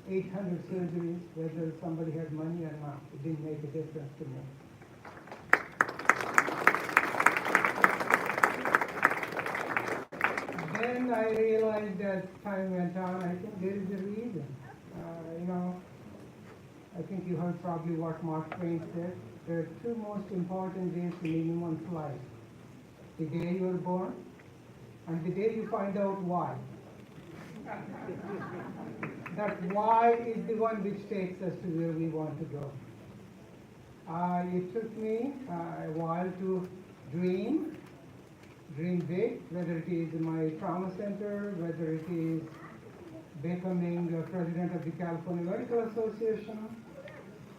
800 surgeries, whether somebody had money or not. It didn't make a difference to me. Then I realized as time went on, I think there is a reason. I think you heard probably what Mark Twain said. There are two most important days in anyone's life. The day you were born and the day you find out why. That why is the one which takes us to where we want to go. It took me a while to dream big, whether it is my trauma center, whether it is becoming the president of the California Medical Association,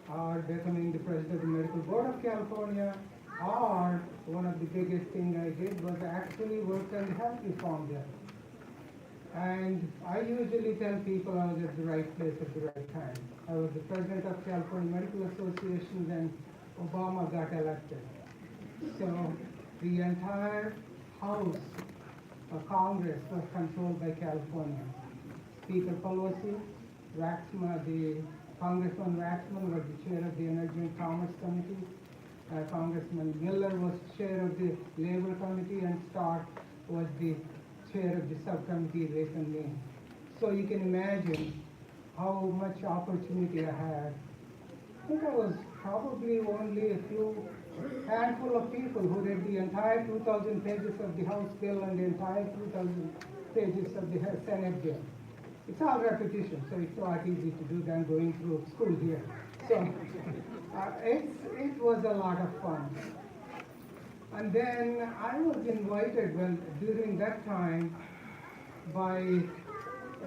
or becoming the president of the Medical Board of California, or one of the biggest things I did was actually work on the health reform bill. And I usually tell people I was at the right place at the right time. I was the president of California Medical Association when Obama got elected. So the entire House of Congress was controlled by California. Speaker Pelosi, the Congressman Waxman was the chair of the Energy and Commerce Committee. Congressman Miller was chair of the Labor Committee, and Stark was the chair of the subcommittee Ways and Means. So you can imagine how much opportunity I had. I think I was probably only a handful of people who read the entire 2,000 pages of the House bill and the entire 2,000 pages of the Senate bill. It's all repetition, so it's a lot easy to do than going through school here. So it was a lot of fun. And then I was invited, during that time, by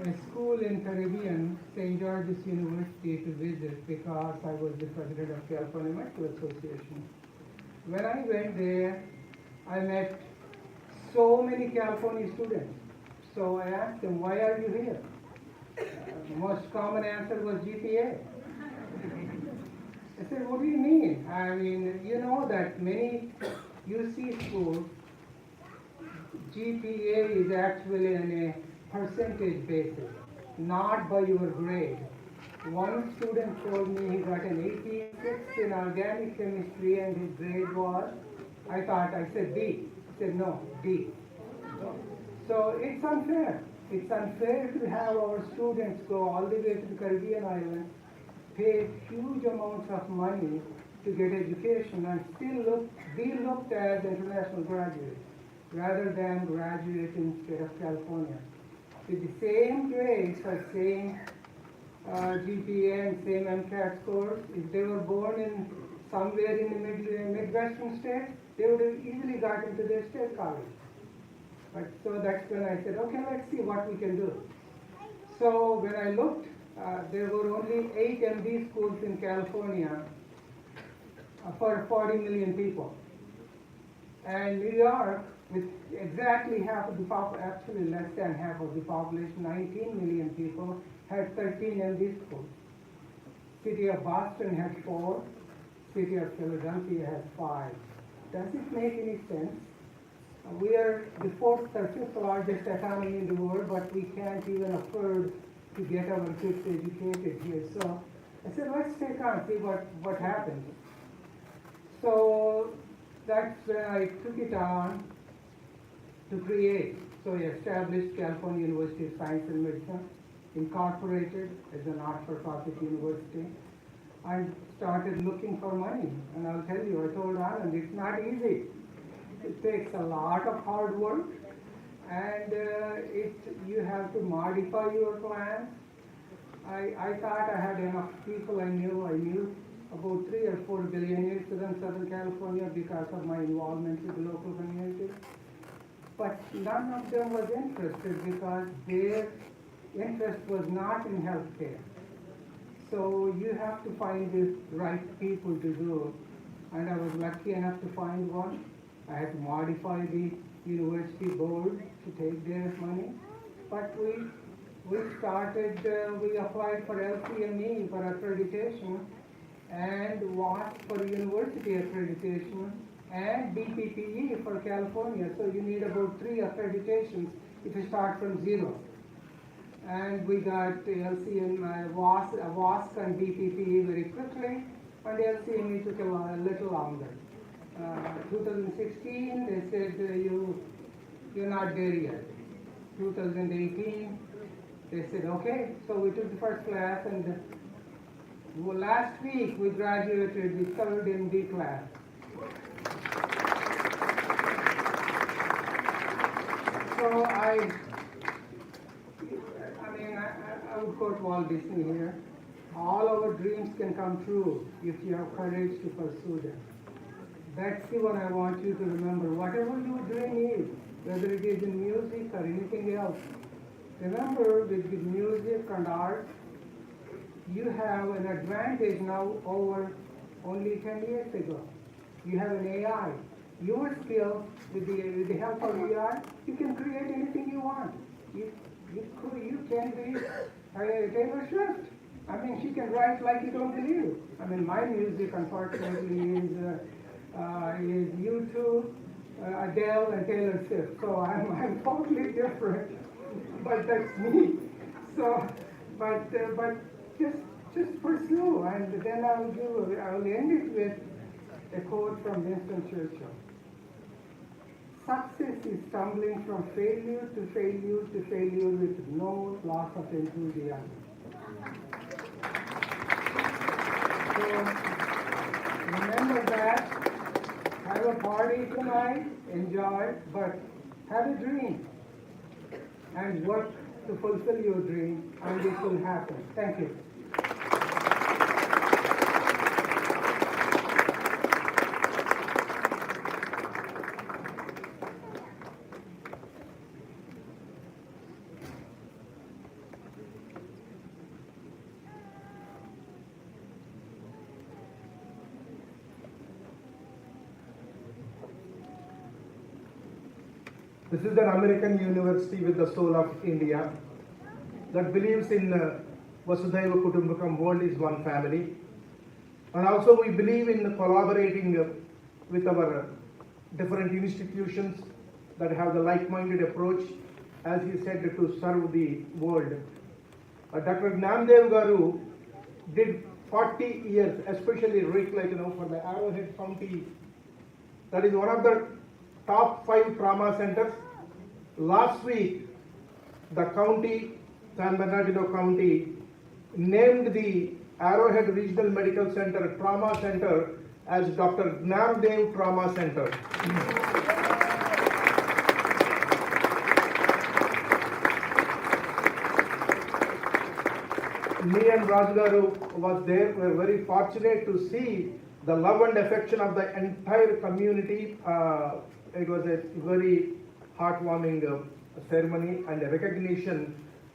a school in Caribbean, St. George's University, to visit because I was the president of California Medical Association. When I went there, I met so many California students. So I asked them, why are you here? The most common answer was GPA. I said, what do you mean? I mean, you know that many UC schools, GPA is actually on a percentage basis, not by your grade. One student told me he got an 86 in organic chemistry and his grade was, I said B. He said, no, D. So it's unfair. It's unfair to have our students go all the way to the Caribbean islands, pay huge amounts of money to get education and still be looked as international graduates rather than graduates in the state of California. With the same grades or same GPA and same MCAT scores, if they were born in somewhere in the Midwestern states, they would have easily got into their state college. But so that's when I said, okay, let's see what we can do. So when I looked, there were only 8 MD schools in California for 40 million people. And New York, with exactly half of the population, actually less than half of the population, 19 million people, had 13 MD schools. City of Boston had 4, City of Philadelphia has 5. Does it make any sense? We are the 4th or 5th largest economy in the world, but we can't even afford to get our kids educated here. So I said, let's take on, see what happens. So that's when I took it on to create. So I established California University of Science and Medicine, incorporated as a not-for-profit university, and started looking for money. And I'll tell you, I told Anand, it's not easy. It takes a lot of hard work, and you have to modify your plans. I thought I had enough people I knew about 3 or 4 billionaires within Southern California because of my involvement with the local community. But none of them was interested because their interest was not in healthcare. So you have to find the right people to do. And I was lucky enough to find one. I had to modify the university board to take their money. But we applied for LCME for accreditation, and WASP for university accreditation, and BPPE for California. So you need about 3 accreditations if you start from zero. And we got LCM, WASP and BPPE very quickly, and LCME took a little longer. 2016, they said you're not there yet. 2018, they said okay. So we took the first class, and last week we graduated the third MD class. So I would quote Walt Disney here. All our dreams can come true if you have courage to pursue them. That's the one I want you to remember. Whatever your dream is, whether it is in music or anything else, remember with the music and art, you have an advantage now over only 10 years ago. You have an AI. Your skill, with the help of AI, you can create anything you want. You can be Taylor Swift. I mean, she can write like you don't believe. I mean, my music, unfortunately, is U2, Adele, and Taylor Swift. So I'm totally different, but that's me. So, but just pursue, and then I will end it with a quote from Winston Churchill. Success is stumbling from failure to failure to failure with no loss of enthusiasm. So remember that. Have a party tonight, enjoy, but have a dream and work to fulfill your dream, and it will happen. Thank you. This is an American university with the soul of India that believes in Vasudhaiva Kutumbakam, world is one family. And also we believe in collaborating with our different institutions that have the like-minded approach, as he said, to serve the world. Dr. Gnandev Garu did 40 years, especially Rick, for the Arrowhead County. That is one of the top 5 trauma centers. Last week, the county, San Bernardino County, named the Arrowhead Regional Medical Center Trauma Center as Dr. Gnandev Trauma Center. Me and Rajgaru was there. We were very fortunate to see the love and affection of the entire community. It was a very heartwarming ceremony and a recognition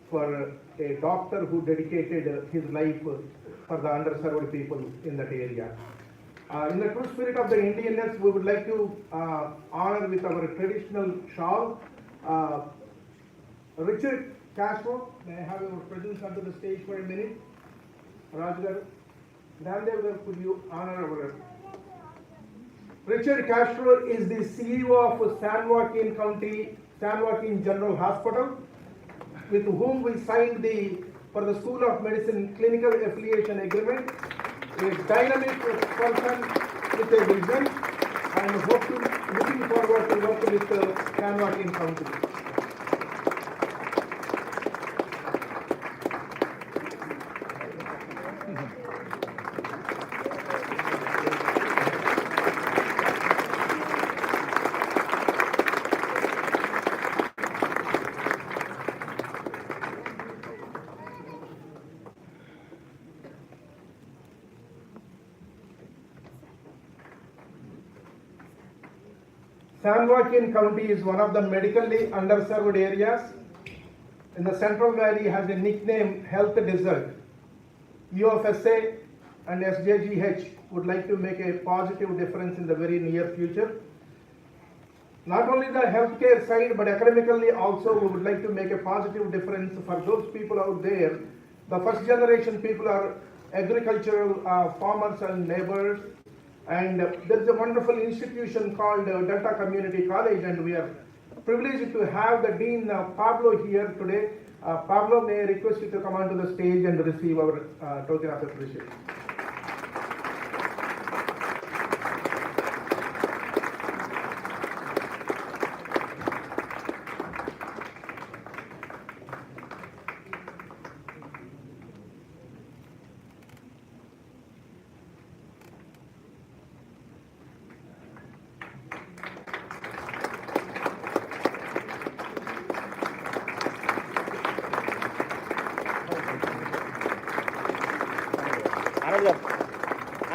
for a doctor who dedicated his life for the underserved people in that area. In the true spirit of the Indianness, we would like to honor with our traditional shawl Richard Castro. May I have your presence onto the stage for a minute? Rajgar, Gnandev, could you honor our Richard Castro is the CEO of San Joaquin County, San Joaquin General Hospital, with whom we signed for the School of Medicine Clinical Affiliation Agreement. A dynamic person with a vision, and looking forward to work with San Joaquin County. San Joaquin County is one of the medically underserved areas. In the Central Valley has a nickname, Health Desert. UFSA and SJGH would like to make a positive difference in the very near future. Not only the healthcare side, but academically also we would like to make a positive difference for those people out there. The first generation people are agricultural farmers and laborers. And there is a wonderful institution called Delta Community College, and we are privileged to have the Dean Pablo here today. Pablo, may I request you to come onto the stage and receive our token of appreciation.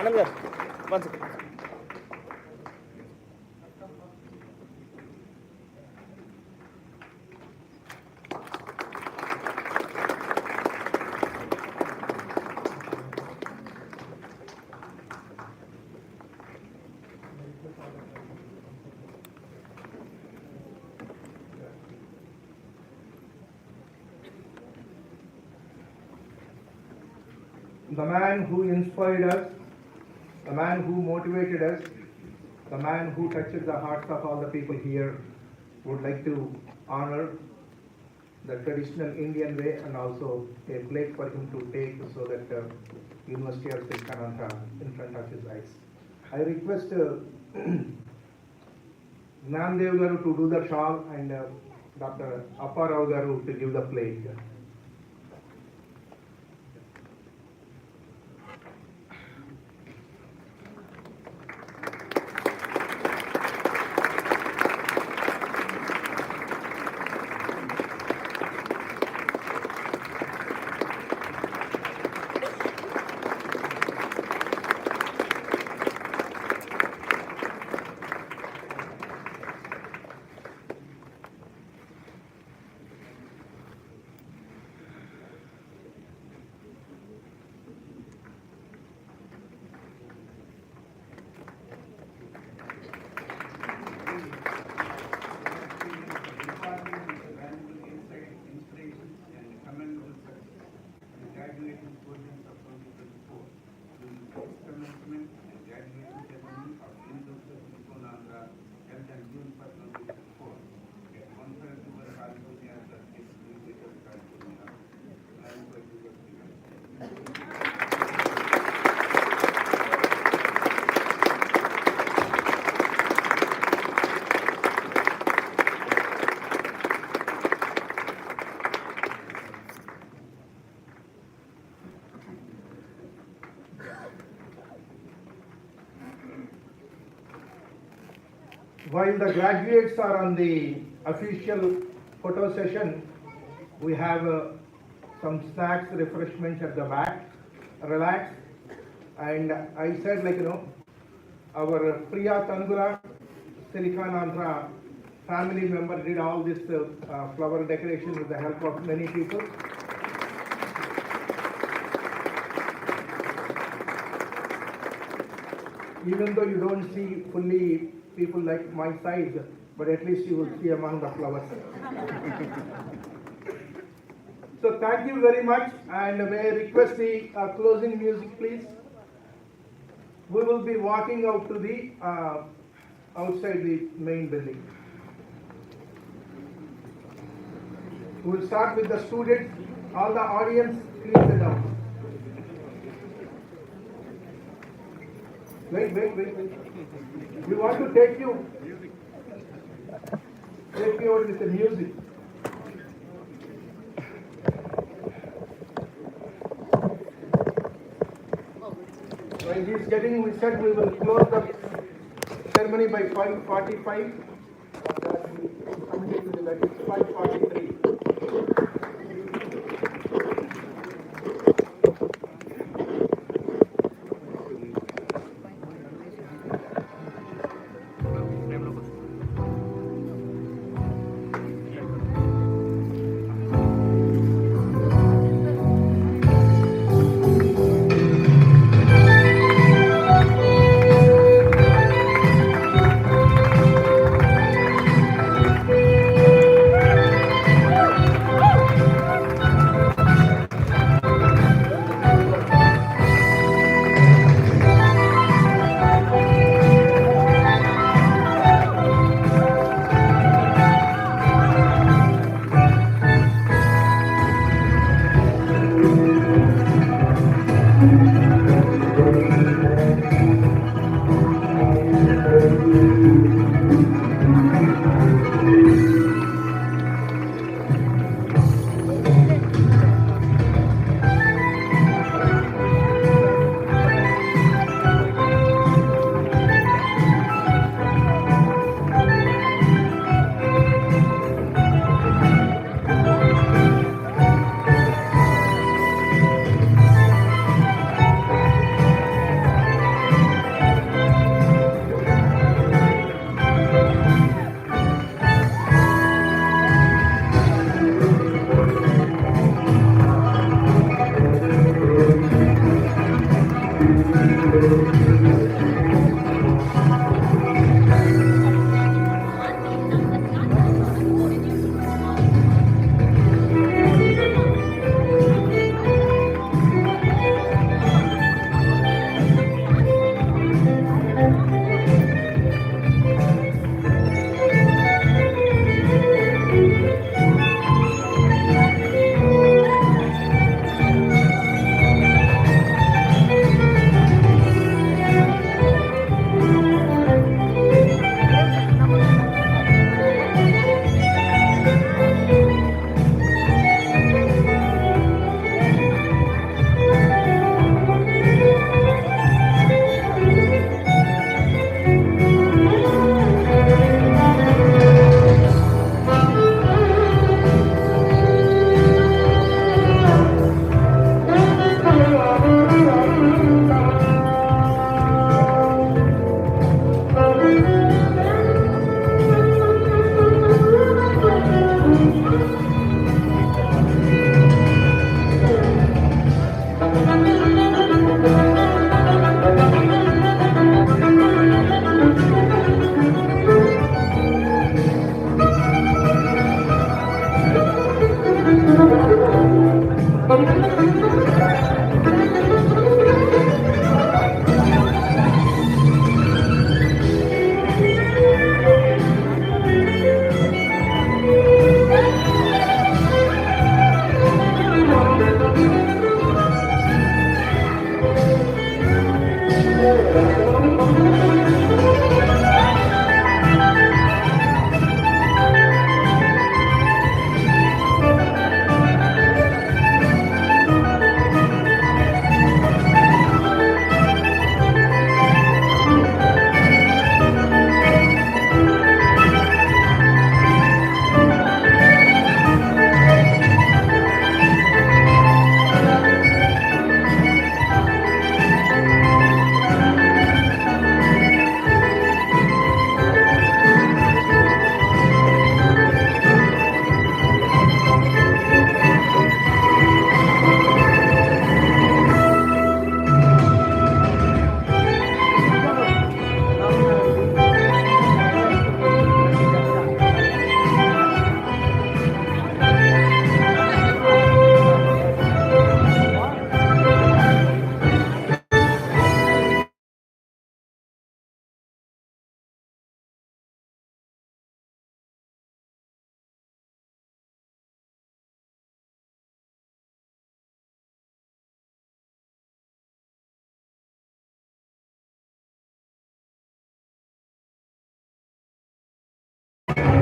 Anand garu, one second. The man who inspired us, the man who motivated us, the man who touched the hearts of all the people here, would like to honor the traditional Indian way and also a plate for him to take so that University of Silicon Andhra in front of his eyes. I request Gnandev garu to do the shawl and Dr. Apparao garu to give the plate. graduation programs of 2024 will commencement and graduation ceremony of University of Silicon Andhra held on June 1st, 2024 at Conferring California at the University of California. While the graduates are on the official photo session, we have some snacks, refreshments at the back. Relax. And I said, our Priya Tandura, Silicon Andhra family member did all this flower decoration with the help of many people. Even though you don't see fully people like my size, but at least you will see among the flowers. So thank you very much, and may I request the closing music, please. We will be walking out to the outside the main building. We will start with the students. All the audience, please sit down. Wait. We want to take you out with the music. While he is getting, we said we will close the ceremony by 5:45. That is 5:43.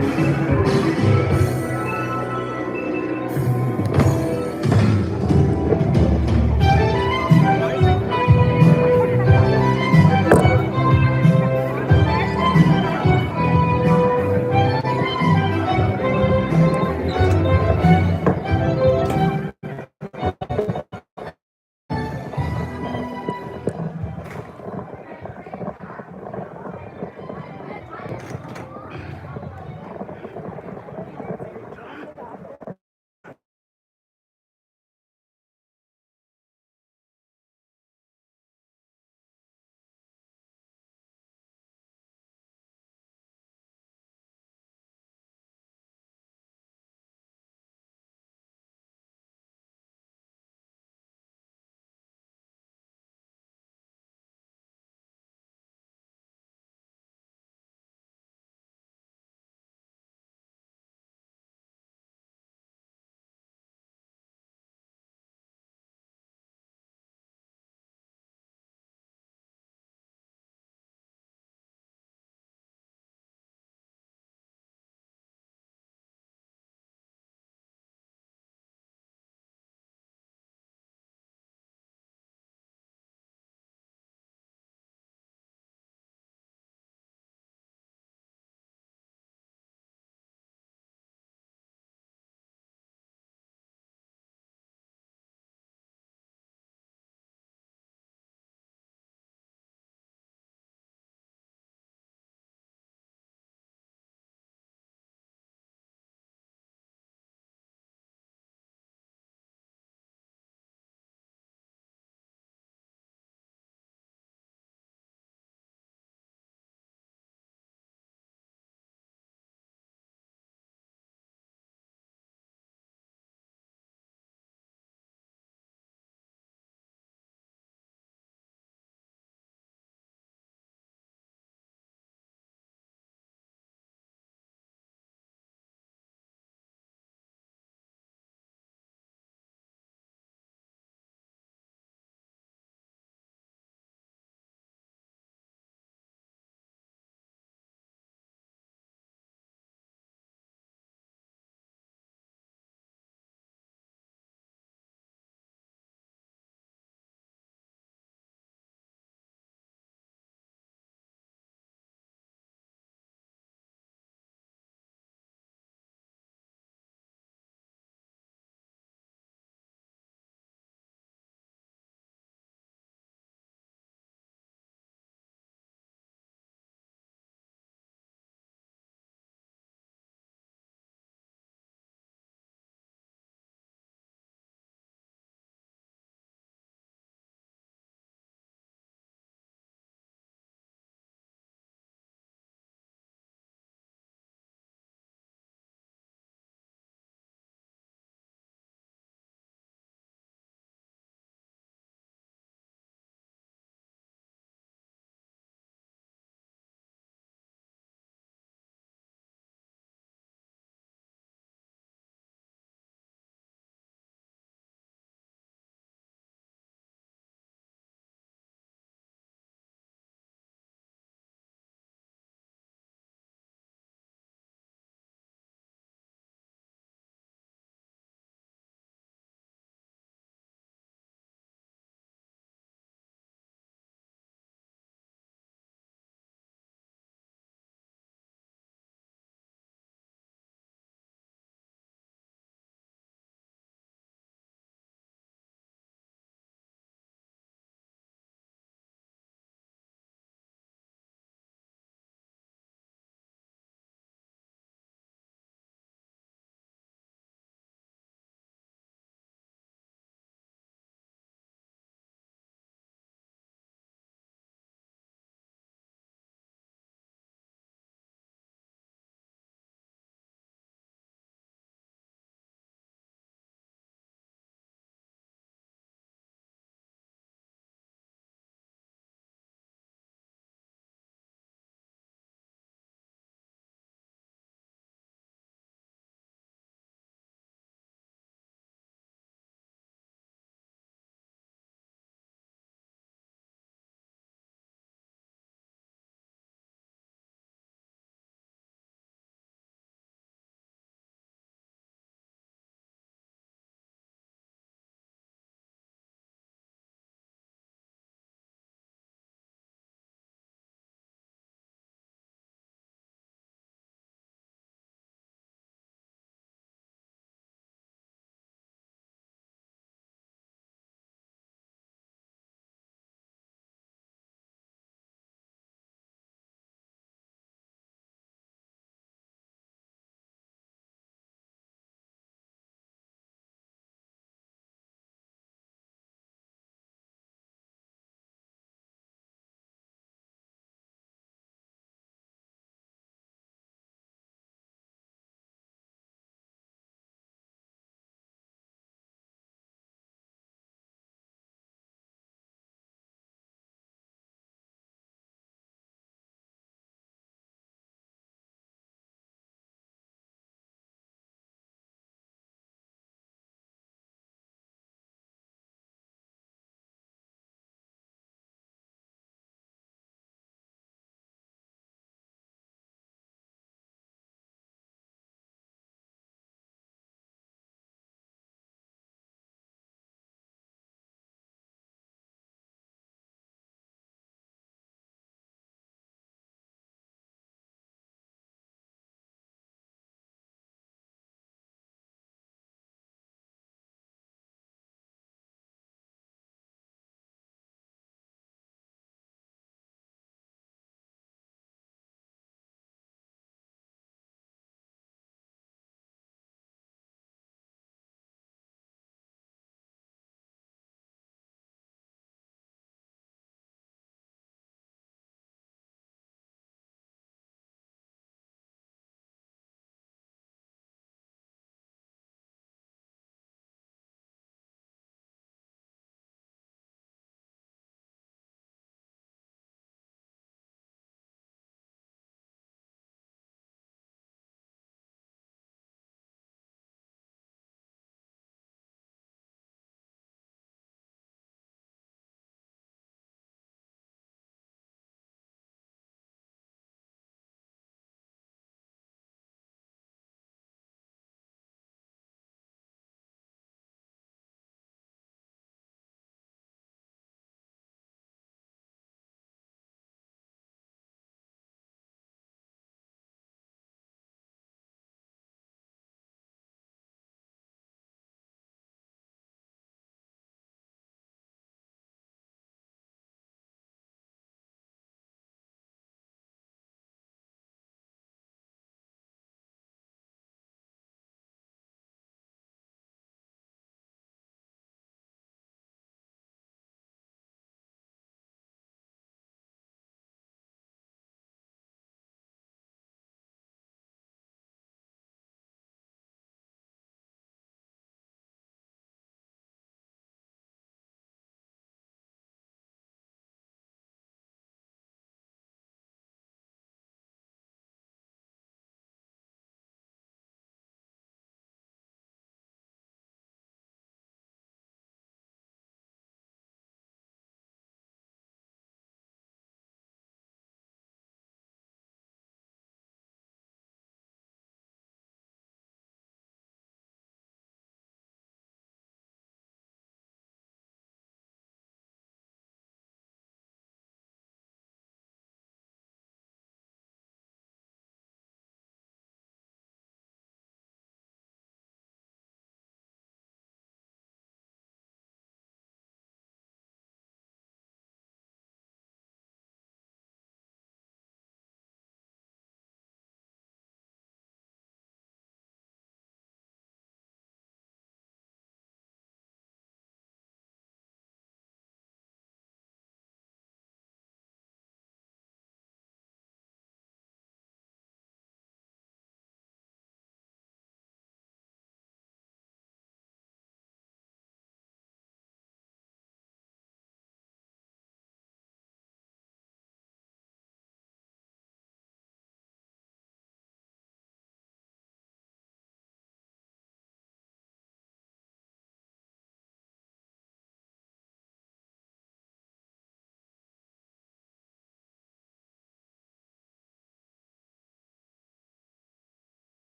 Thank you.